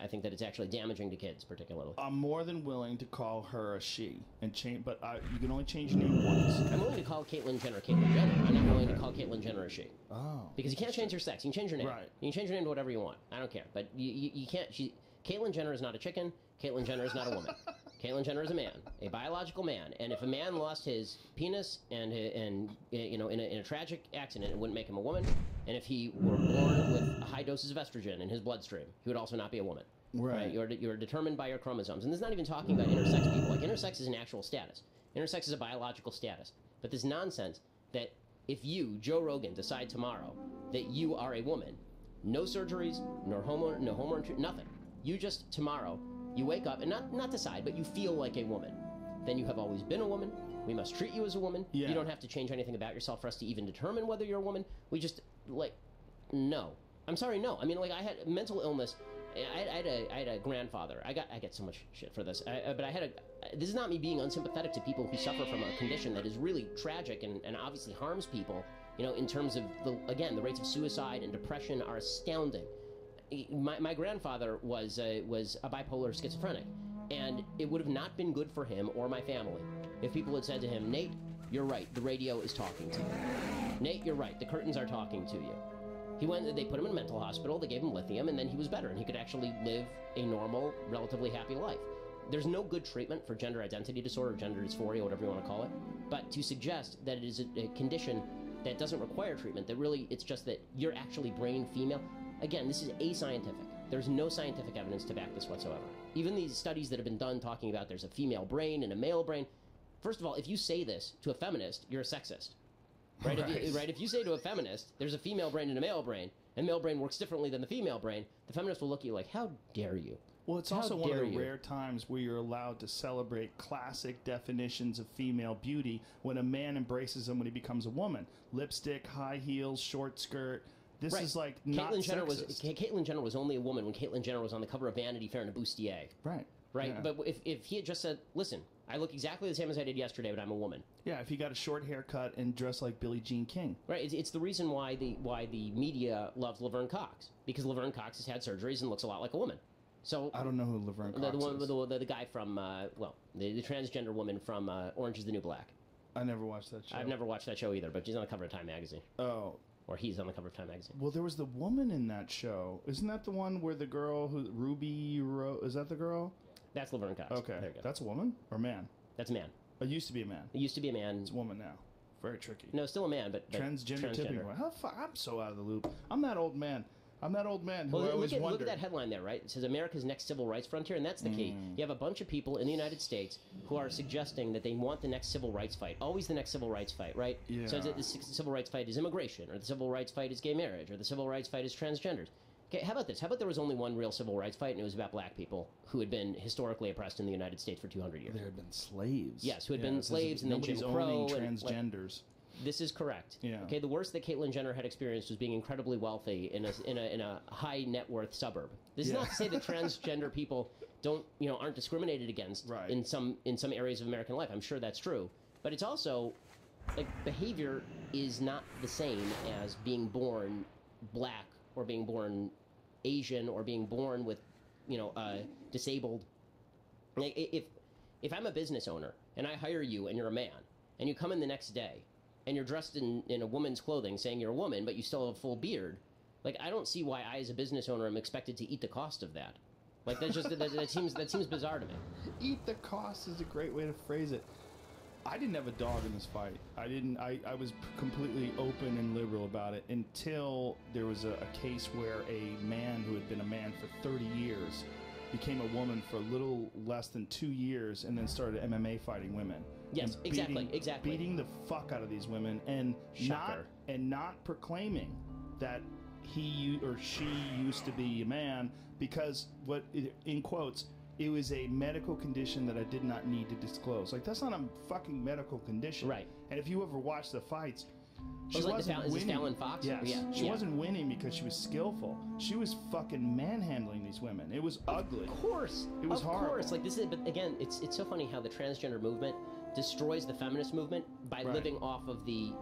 I think that it's actually damaging to kids, particularly. I'm more than willing to call her a she, and change, but you can only change your name once. I'm willing to call Caitlyn Jenner Caitlyn Jenner. I'm not willing to call Caitlyn Jenner a she. Oh. Because you can't change her sex. You can change your name. Right. You can change your name to whatever you want. I don't care. But you can't... Caitlyn Jenner is not a chicken. Caitlyn Jenner is not a woman. Caitlyn Jenner is a man, a biological man. And if a man lost his penis and you know, in a tragic accident, it wouldn't make him a woman. And if he were born with high doses of estrogen in his bloodstream, he would also not be a woman. Right. You're determined by your chromosomes. And this is not even talking about intersex people. Like, intersex is an actual status. Intersex is a biological status. But this nonsense that if you, Joe Rogan, decide tomorrow that you are a woman, no surgeries, no hormone nothing. You just, tomorrow, you wake up, and not decide, but you feel like a woman. Then you have always been a woman. We must treat you as a woman. Yeah. You don't have to change anything about yourself for us to even determine whether you're a woman. We just, like, no. I'm sorry, no. I mean, like, I had mental illness. I had a grandfather. I get so much shit for this. But this is not me being unsympathetic to people who suffer from a condition that is really tragic and obviously harms people. You know, in terms of, the rates of suicide and depression are astounding. My grandfather was a bipolar schizophrenic, and it would have not been good for him or my family if people had said to him, Nate, you're right, the radio is talking to you. Nate, you're right, the curtains are talking to you. They put him in a mental hospital, they gave him lithium, and then he was better, and he could actually live a normal, relatively happy life. There's no good treatment for gender identity disorder, gender dysphoria, whatever you want to call it, but to suggest that it is a condition that doesn't require treatment, that really it's just that you're actually brain female. Again, this is ascientific. There's no scientific evidence to back this whatsoever. Even these studies that have been done talking about there's a female brain and a male brain. First of all, if you say this to a feminist, you're a sexist. Right? Right. If you say to a feminist, there's a female brain and a male brain, and male brain works differently than the female brain, the feminist will look at you like, how dare you? Well, it's also one of the rare times where you're allowed to celebrate classic definitions of female beauty when a man embraces them when he becomes a woman. Lipstick, high heels, short skirt. This is like not sexist. Caitlyn Jenner was only a woman when Caitlyn Jenner was on the cover of Vanity Fair and a bustier. Right. Right? Yeah. But if he had just said, listen, I look exactly the same as I did yesterday, but I'm a woman. Yeah, if he got a short haircut and dressed like Billie Jean King. Right. It's the reason why the media loves Laverne Cox. Because Laverne Cox has had surgeries and looks a lot like a woman. So I don't know who Laverne Cox is. The guy from, the transgender woman from Orange is the New Black. I never watched that show. I've never watched that show either, but she's on the cover of Time magazine. Oh. Or he's on the cover of Time magazine. Well, there was the woman in that show. Isn't that the one where the girl is that the girl? That's Laverne Cox. Okay. There you go. That's a woman or a man? That's a man. It used to be a man. It used to be a man. It's a woman now. Very tricky. No, still a man, but transgender tipping point. I'm so out of the loop. I'm that old man who always wondered. Look at that headline there, right? It says America's next civil rights frontier, and that's the key. You have a bunch of people in the United States who are suggesting that they want the next civil rights fight. Always the next civil rights fight, right? Yeah. So the civil rights fight is immigration, or the civil rights fight is gay marriage, or the civil rights fight is transgenders. Okay, how about this? How about there was only one real civil rights fight, and it was about black people who had been historically oppressed in the United States for 200 years. There had been slaves. Yes, who had been slaves, and then Jim Crow. Transgenders. This is correct. Yeah. Okay, the worst that Caitlyn Jenner had experienced was being incredibly wealthy in a high net worth suburb. This is not to say that transgender people aren't discriminated against in some areas of American life. I'm sure that's true, but it's also like behavior is not the same as being born black or being born Asian or being born with disabled. Like if I'm a business owner and I hire you and you're a man and you come in the next day and you're dressed in a woman's clothing saying you're a woman but you still have a full beard, like I don't see why I as a business owner am expected to eat the cost of that. Like that seems bizarre to me. Eat the cost is a great way to phrase it. I didn't have a dog in this fight. I was completely open and liberal about it until there was a case where a man who had been a man for 30 years became a woman for a little less than 2 years and then started MMA fighting women. Yes, exactly. Beating the fuck out of these women and not proclaiming that he or she used to be a man because in quotes, it was a medical condition that I did not need to disclose. Like, that's not a fucking medical condition. Right. And if you ever watch the fights, she wasn't winning. Is this Fallon Fox? Yes. Yeah. She wasn't winning because she was skillful. She was fucking manhandling these women. It was ugly. Of course. It was horrible. Of course. Like, this is, but again, it's so funny how the transgender movement destroys the feminist movement by living off of the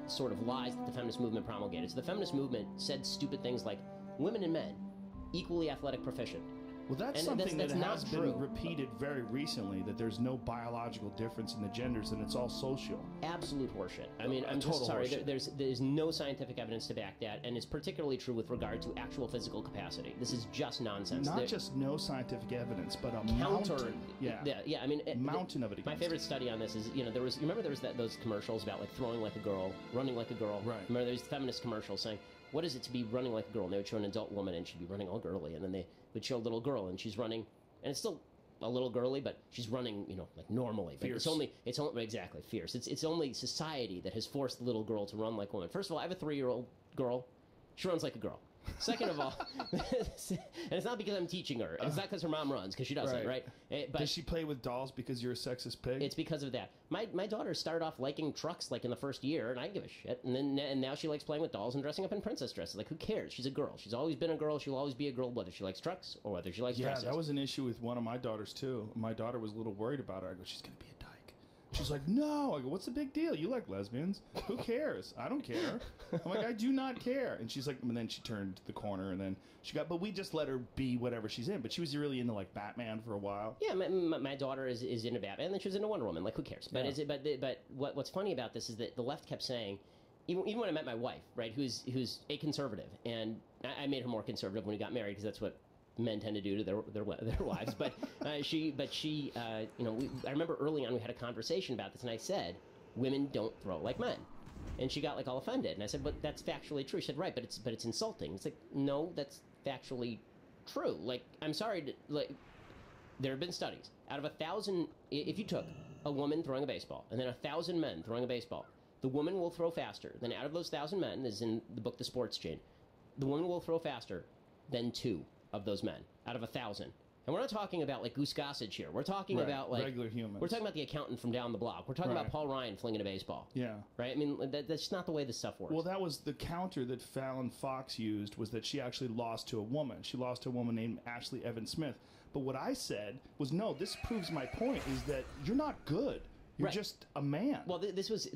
sort of lies that the feminist movement promulgated. So the feminist movement said stupid things like women and men, equally athletic proficient. Well, that's something that has been repeated very recently, that there's no biological difference in the genders and it's all social. Absolute horseshit. I mean, I'm just sorry, there's no scientific evidence to back that, and it's particularly true with regard to actual physical capacity. This is just nonsense. Not just no scientific evidence, but a counter. Mountain. Yeah, I mean, mountain of it. My favorite study on this is, you remember there was those commercials about like throwing like a girl, running like a girl. Right. Remember there's feminist commercials saying, what is it to be running like a girl? And they would show an adult woman and she'd be running all girly, and then they would show a little girl and she's running, and it's still a little girly, but she's running, like normally. Fierce. It's only exactly fierce. It's only society that has forced the little girl to run like a woman. First of all, I have a 3-year-old girl. She runs like a girl. Second of all, and it's not because I'm teaching her, and it's not because her mom runs, because she doesn't, right? But does she play with dolls because you're a sexist pig? It's because of that. My daughter started off liking trucks like in the first year, and I didn't give a shit. And now she likes playing with dolls and dressing up in princess dresses. Like, who cares? She's a girl. She's always been a girl. She'll always be a girl, whether she likes trucks or whether she likes dresses. Yeah, that was an issue with one of my daughters too. My daughter was a little worried about her. I go, she's gonna be a dyke. She's like, no. I go, what's the big deal? You like lesbians? Who cares? I don't care. I'm like, I do not care. And she's like, and then she turned the corner, and then but we just let her be whatever she's in. But she was really into like Batman for a while. Yeah, my daughter is into Batman, and then she was into Wonder Woman. Like, who cares? But but what's funny about this is that the left kept saying, even when I met my wife, right, who's a conservative, and I made her more conservative when we got married because that's what men tend to do to their wives. But I remember early on we had a conversation about this, and I said, women don't throw like men. And she got like all offended, and I said, "But that's factually true." She said, "Right, but it's insulting." It's like, no, that's factually true. Like, I'm sorry, there have been studies. Out of 1,000, if you took a woman throwing a baseball and then 1,000 men throwing a baseball, the woman will throw faster. Then out of those 1,000 men, this is in the book The Sports Chain, the woman will throw faster than 2 of those men out of 1,000. And we're not talking about like Goose Gossage here. We're talking about like regular humans. We're talking about the accountant from down the block. We're talking about Paul Ryan flinging a baseball. Yeah. Right? I mean, that's not the way this stuff works. Well, that was the counter that Fallon Fox used, was that she actually lost to a woman. She lost to a woman named Ashley Evans Smith. But what I said was, no, this proves my point, is that you're not good. You're just a man. Well, this was,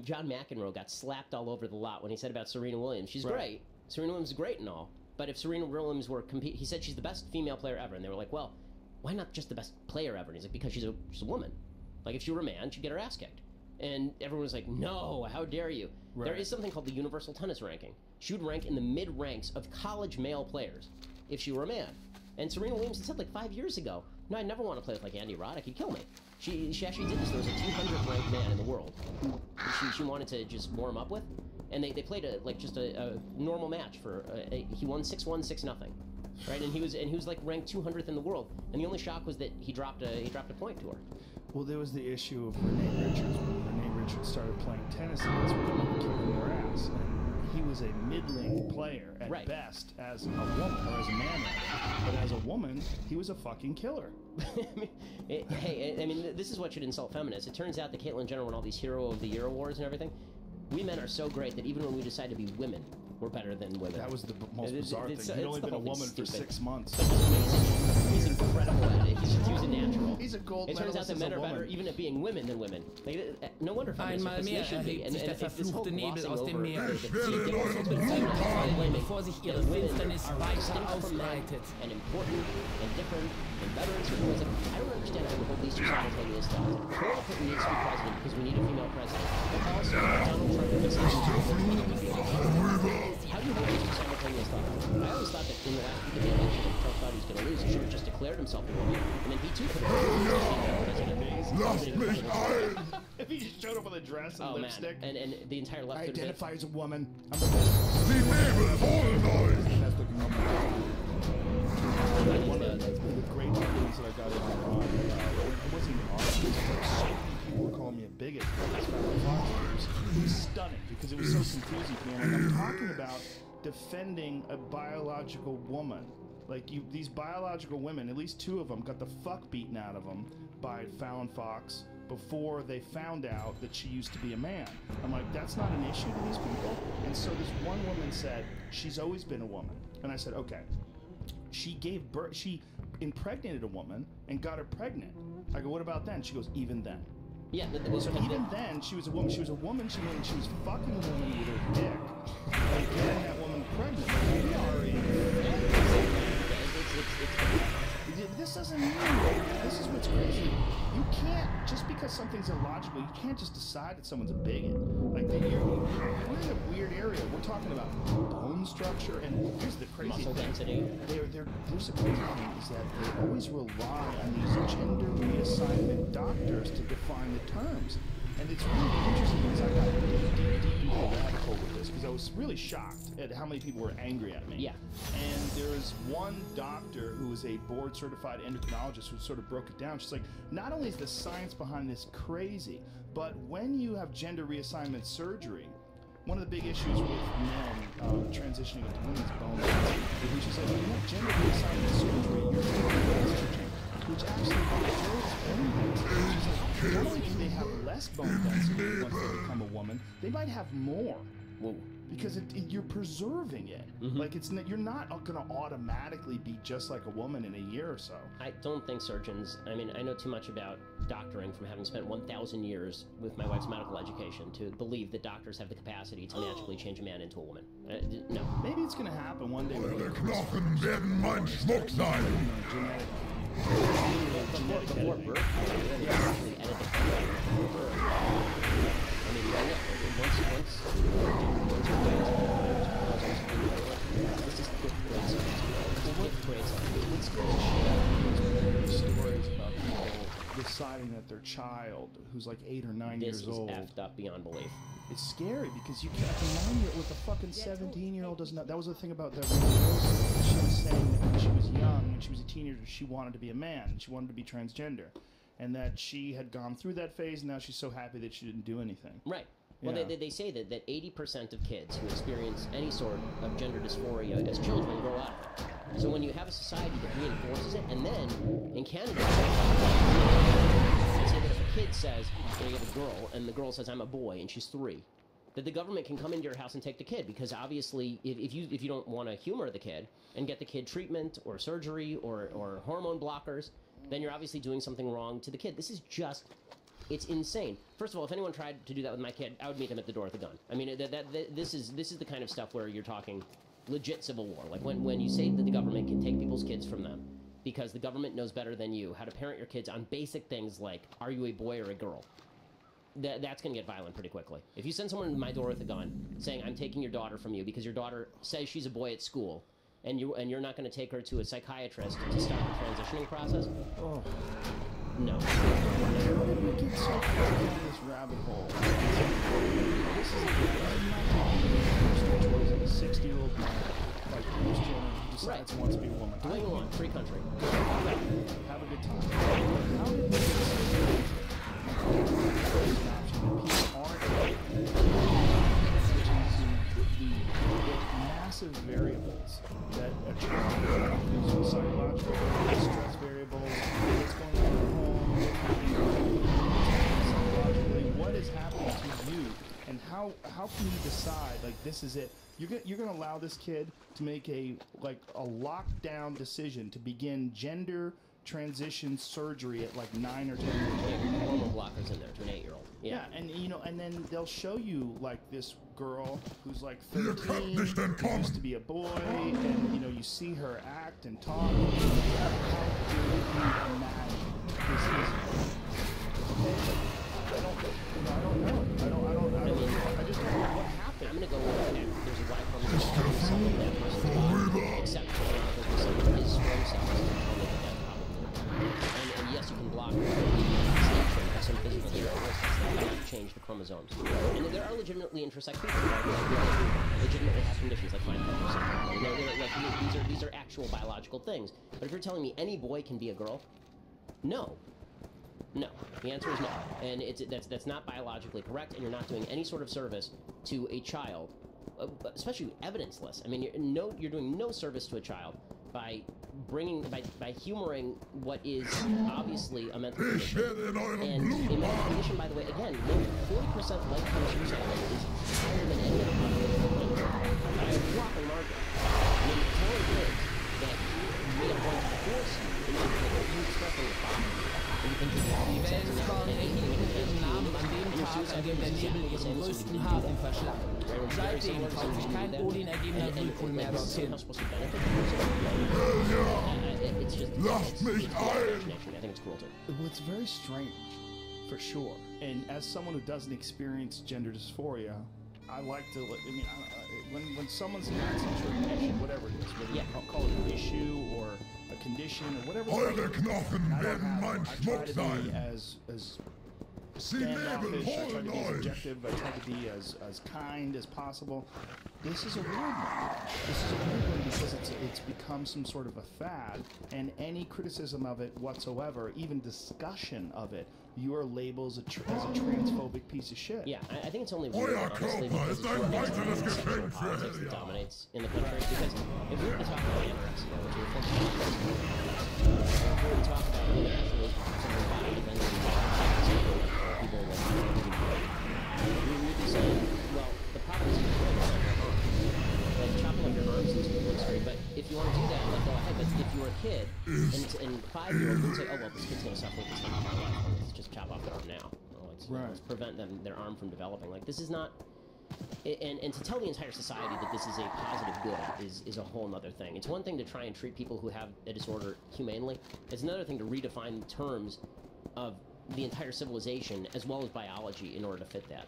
John McEnroe got slapped all over the lot when he said about Serena Williams. She's great. Serena Williams is great and all. But if Serena Williams were he said she's the best female player ever. And they were like, well, why not just the best player ever? And he's like, because she's a woman. Like, if she were a man, she'd get her ass kicked. And everyone was like, no, how dare you? Right. There is something called the Universal Tennis Ranking. She would rank in the mid-ranks of college male players if she were a man. And Serena Williams had said like 5 years ago, no, I never want to play with like Andy Roddick. He'd kill me. She actually did this. There was a 200th ranked man in the world who she wanted to just warm up with. And they played a normal match for he won 6-1, 6-0. Right, and he was like ranked 200th in the world, and the only shock was that he dropped a point to her. Well, there was the issue of Renee Richards. When Renee Richards started playing tennis against women, kicking their ass, and he was a middling player at best as a woman, or as a man. But as a woman, he was a fucking killer. Hey, I mean, this is what should insult feminists. It turns out that Caitlyn Jenner won all these Hero of the Year awards and everything. We men are so great that even when we decide to be women, we're better than women. That was the most bizarre thing. He'd only been a woman for 6 months. But he's amazing. He's incredible at it. He's a natural. He's a gold medalist. It turns out that men are better even at being women than women. No wonder feminists are Einmal mehr should be. erhebt sich der verfluchte Nebel aus dem Meer, women bevor sich ihre Finsternis weiter ausbreitet. And important and different and veterans and women. I don't understand how we hold these two simultaneous thoughts. Hillary Clinton needs to be president because we need a female president. But also, Donald Trump is how do you hold these two simultaneous thoughts? I always thought that in the last week of the election, if Trump thought he was going to lose, he should have just declared himself a woman, and then he too could have been president. If he just showed up with a dress and lipstick. Man. And the entire left I could identify have as a woman. I'm the best. One of the great things that I got in Iran, it wasn't even arguments, but so many people were calling me a bigot. It was stunning because it was so confusing to me. And I'm talking about defending a biological woman. Like these biological women, at least 2 of them got the fuck beaten out of them by Fallon Fox before they found out that she used to be a man. I'm like, that's not an issue to these people. And so this one woman said, she's always been a woman. And I said, okay. She gave birth, she impregnated a woman and got her pregnant. I go, what about then? She goes, even then. Yeah, so even then, she was a woman. She was a woman. She was fucking a woman with her dick and getting that woman pregnant. We are in. This doesn't mean. This is what's crazy. You can't, just because something's illogical, you can't just decide that someone's a bigot. Like we're in a weird area. We're talking about bone structure, and here's the crazy muscle thing. density. There's a crazy thing is that they always rely on these gender reassignment doctors to define the terms. And it's really interesting because I got deep into the rabbit hole with this because I was really shocked at how many people were angry at me. Yeah. And there's one doctor who is a board-certified endocrinologist who sort of broke it down. She's like, not only is the science behind this crazy, but when you have gender reassignment surgery, one of the big issues with men transitioning into women's bone density is she said, when you have gender reassignment surgery, your bone estrogen, which actually controls bone density. She's like, not only do they have less bone density once they become a woman, they might have more. Whoa. Because you're preserving it. Mm-hmm. Like you're not going to automatically be just like a woman in a year or so. I don't think surgeons. I mean, I know too much about doctoring from having spent 1,000 years with my wife's medical education to believe that doctors have the capacity to magically change a man into a woman. No. Maybe it's going to happen one day. Eure Knochen werden mein Schmuck sein. Before birth, you actually edit the birth. I mean, once you're this is great stories about people deciding that their child, who's like 8 or 9 years old, this is effed up beyond belief. It's scary because you can't. A 9-year-old with a fucking 17-year-old doesn't know. That was the thing about that. She was saying that when she was young, when she was a teenager, she wanted to be a man. She wanted to be transgender, and that she had gone through that phase. And now she's so happy that she didn't do anything. Right. Well, Yeah. they say that 80% of kids who experience any sort of gender dysphoria as children grow out of it. So when you have a society that reinforces it, and then in Canada, they say that if a kid says, you have a girl, and the girl says, I'm a boy, and she's 3, that the government can come into your house and take the kid, because obviously, if you don't want to humor the kid and get the kid treatment or surgery or hormone blockers, then you're obviously doing something wrong to the kid. This is just... It's insane. First of all, if anyone tried to do that with my kid, I would meet them at the door with a gun. I mean, this is the kind of stuff where you're talking legit civil war. Like when you say that the government can take people's kids from them because the government knows better than you how to parent your kids on basic things like, are you a boy or a girl? That's going to get violent pretty quickly. If you send someone to my door with a gun saying, I'm taking your daughter from you because your daughter says she's a boy at school, and you're not going to take her to a psychiatrist to start the transitioning process, no. How did we get so far down this rabbit hole? This is a 60-year-old man, like Bruce Jenner, who decides he wants to be a woman. Do what you want, free country. Have a good time. How did we get so far? People aren't switching to the how can you decide like this is it? You're gonna allow this kid to make a lockdown decision to begin gender transition surgery at like 9 or 10 years old. Hormone blockers in there to an 8-year-old. Yeah, and and then they'll show you like this girl who's like 13, who used to be a boy, and you see her act and talk. How do you imagine this is? I don't know. I just don't know what happened. I'm gonna go with that. There's a Y chromosome that person's body, except for his sperm cells. And yes, you can block some physical characteristics that might change the chromosomes. And there are legitimately intersex people who legitimately have conditions like fine chromosomes. These are actual biological things. But if you're telling me any boy can be a girl, no. No. The answer is no. And that's not biologically correct, and you're not doing any sort of service to a child, especially evidenceless. I mean, you're doing no service to a child by humoring what is obviously a mental condition. And a mental condition, by the way, again, 40% lifetime suicide rate is higher than any other population by a whopping margin. I mean, telling kids that we are going to force you into you expressing your father. Die Welt erhielten ihren Namen an dem Tag, an dem der Nebel ihren größten Hafen verschlang. Seitdem traut sich kein Odin-ergebener Wühlpool mehr dorthin. Lasst mich ein! Well, it's very strange, for sure. And as someone who doesn't experience gender dysphoria, I like to. When someone's got some sort of issue, whatever it is, whether you call it an issue or a condition or whatever. Eure Knochen werden mein Schmuck sein. As standoffish, I try to be as objective, I try to be as kind as possible. This is a weird one. This is a weird one because it's become some sort of a fad, and any criticism of it whatsoever, even discussion of it, you are labeled as a transphobic piece of shit. Yeah, I think it's only weird, honestly, because it's sexual politics that dominates in the country. Because if we were to talk about anorexia, which we're if we were to talk about actually some of the body defending people we would be saying, well, the problem is like chopping up your arms into the industry, but if you want to do that, like, go ahead. But if you were a kid and 5-year-old would say, oh well, this kid's gonna suffer with this thing for life, let's just chop off their arm now. Let's prevent their arm from developing. Like, this is not. And to tell the entire society that this is a positive good is a whole other thing. It's one thing to try and treat people who have a disorder humanely. It's another thing to redefine terms of the entire civilization as well as biology in order to fit that.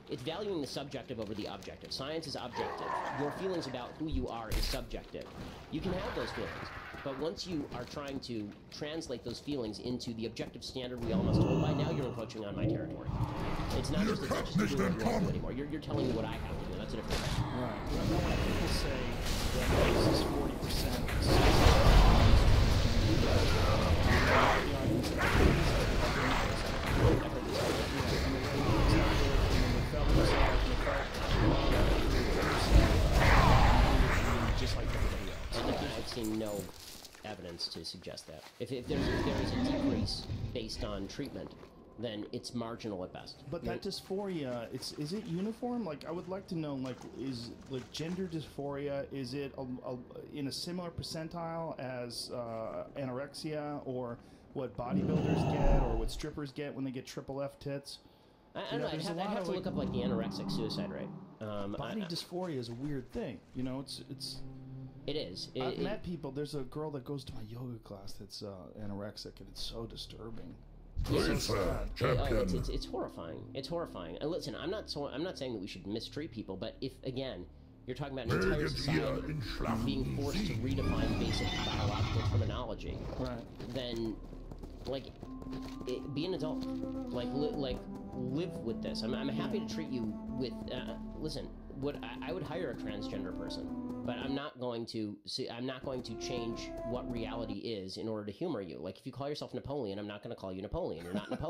It's valuing the subjective over the objective. Science is objective. Your feelings about who you are is subjective. You can have those feelings, but once you are trying to translate those feelings into the objective standard we all must hold by, now you're encroaching on my territory. It's not just that you're doing what you want to do anymore. You're telling me what I have to do. That's a different thing. Right. When people say that this is 40%, just like everybody else. I've seen no evidence to suggest that. If there is a decrease based on treatment, then it's marginal at best. But that dysphoria, is it uniform? Like, I would like to know, like, is like gender dysphoria, is it in a similar percentile as anorexia, or what bodybuilders get, or what strippers get when they get triple F tits? I don't know. I'd have to look up like the anorexic suicide rate. Body dysphoria is a weird thing. You know, It is. I've met people. There's a girl that goes to my yoga class that's anorexic, and it's so disturbing. It's horrifying. It's horrifying. And listen, I'm not saying that we should mistreat people, but if again you're talking about an entire society being forced to redefine basic biological terminology, then be an adult. Live with this. I'm happy to treat you with. Listen, I would hire a transgender person, but I'm not going to change what reality is in order to humor you. Like, if you call yourself Napoleon, I'm not going to call you Napoleon. You're not Napoleon.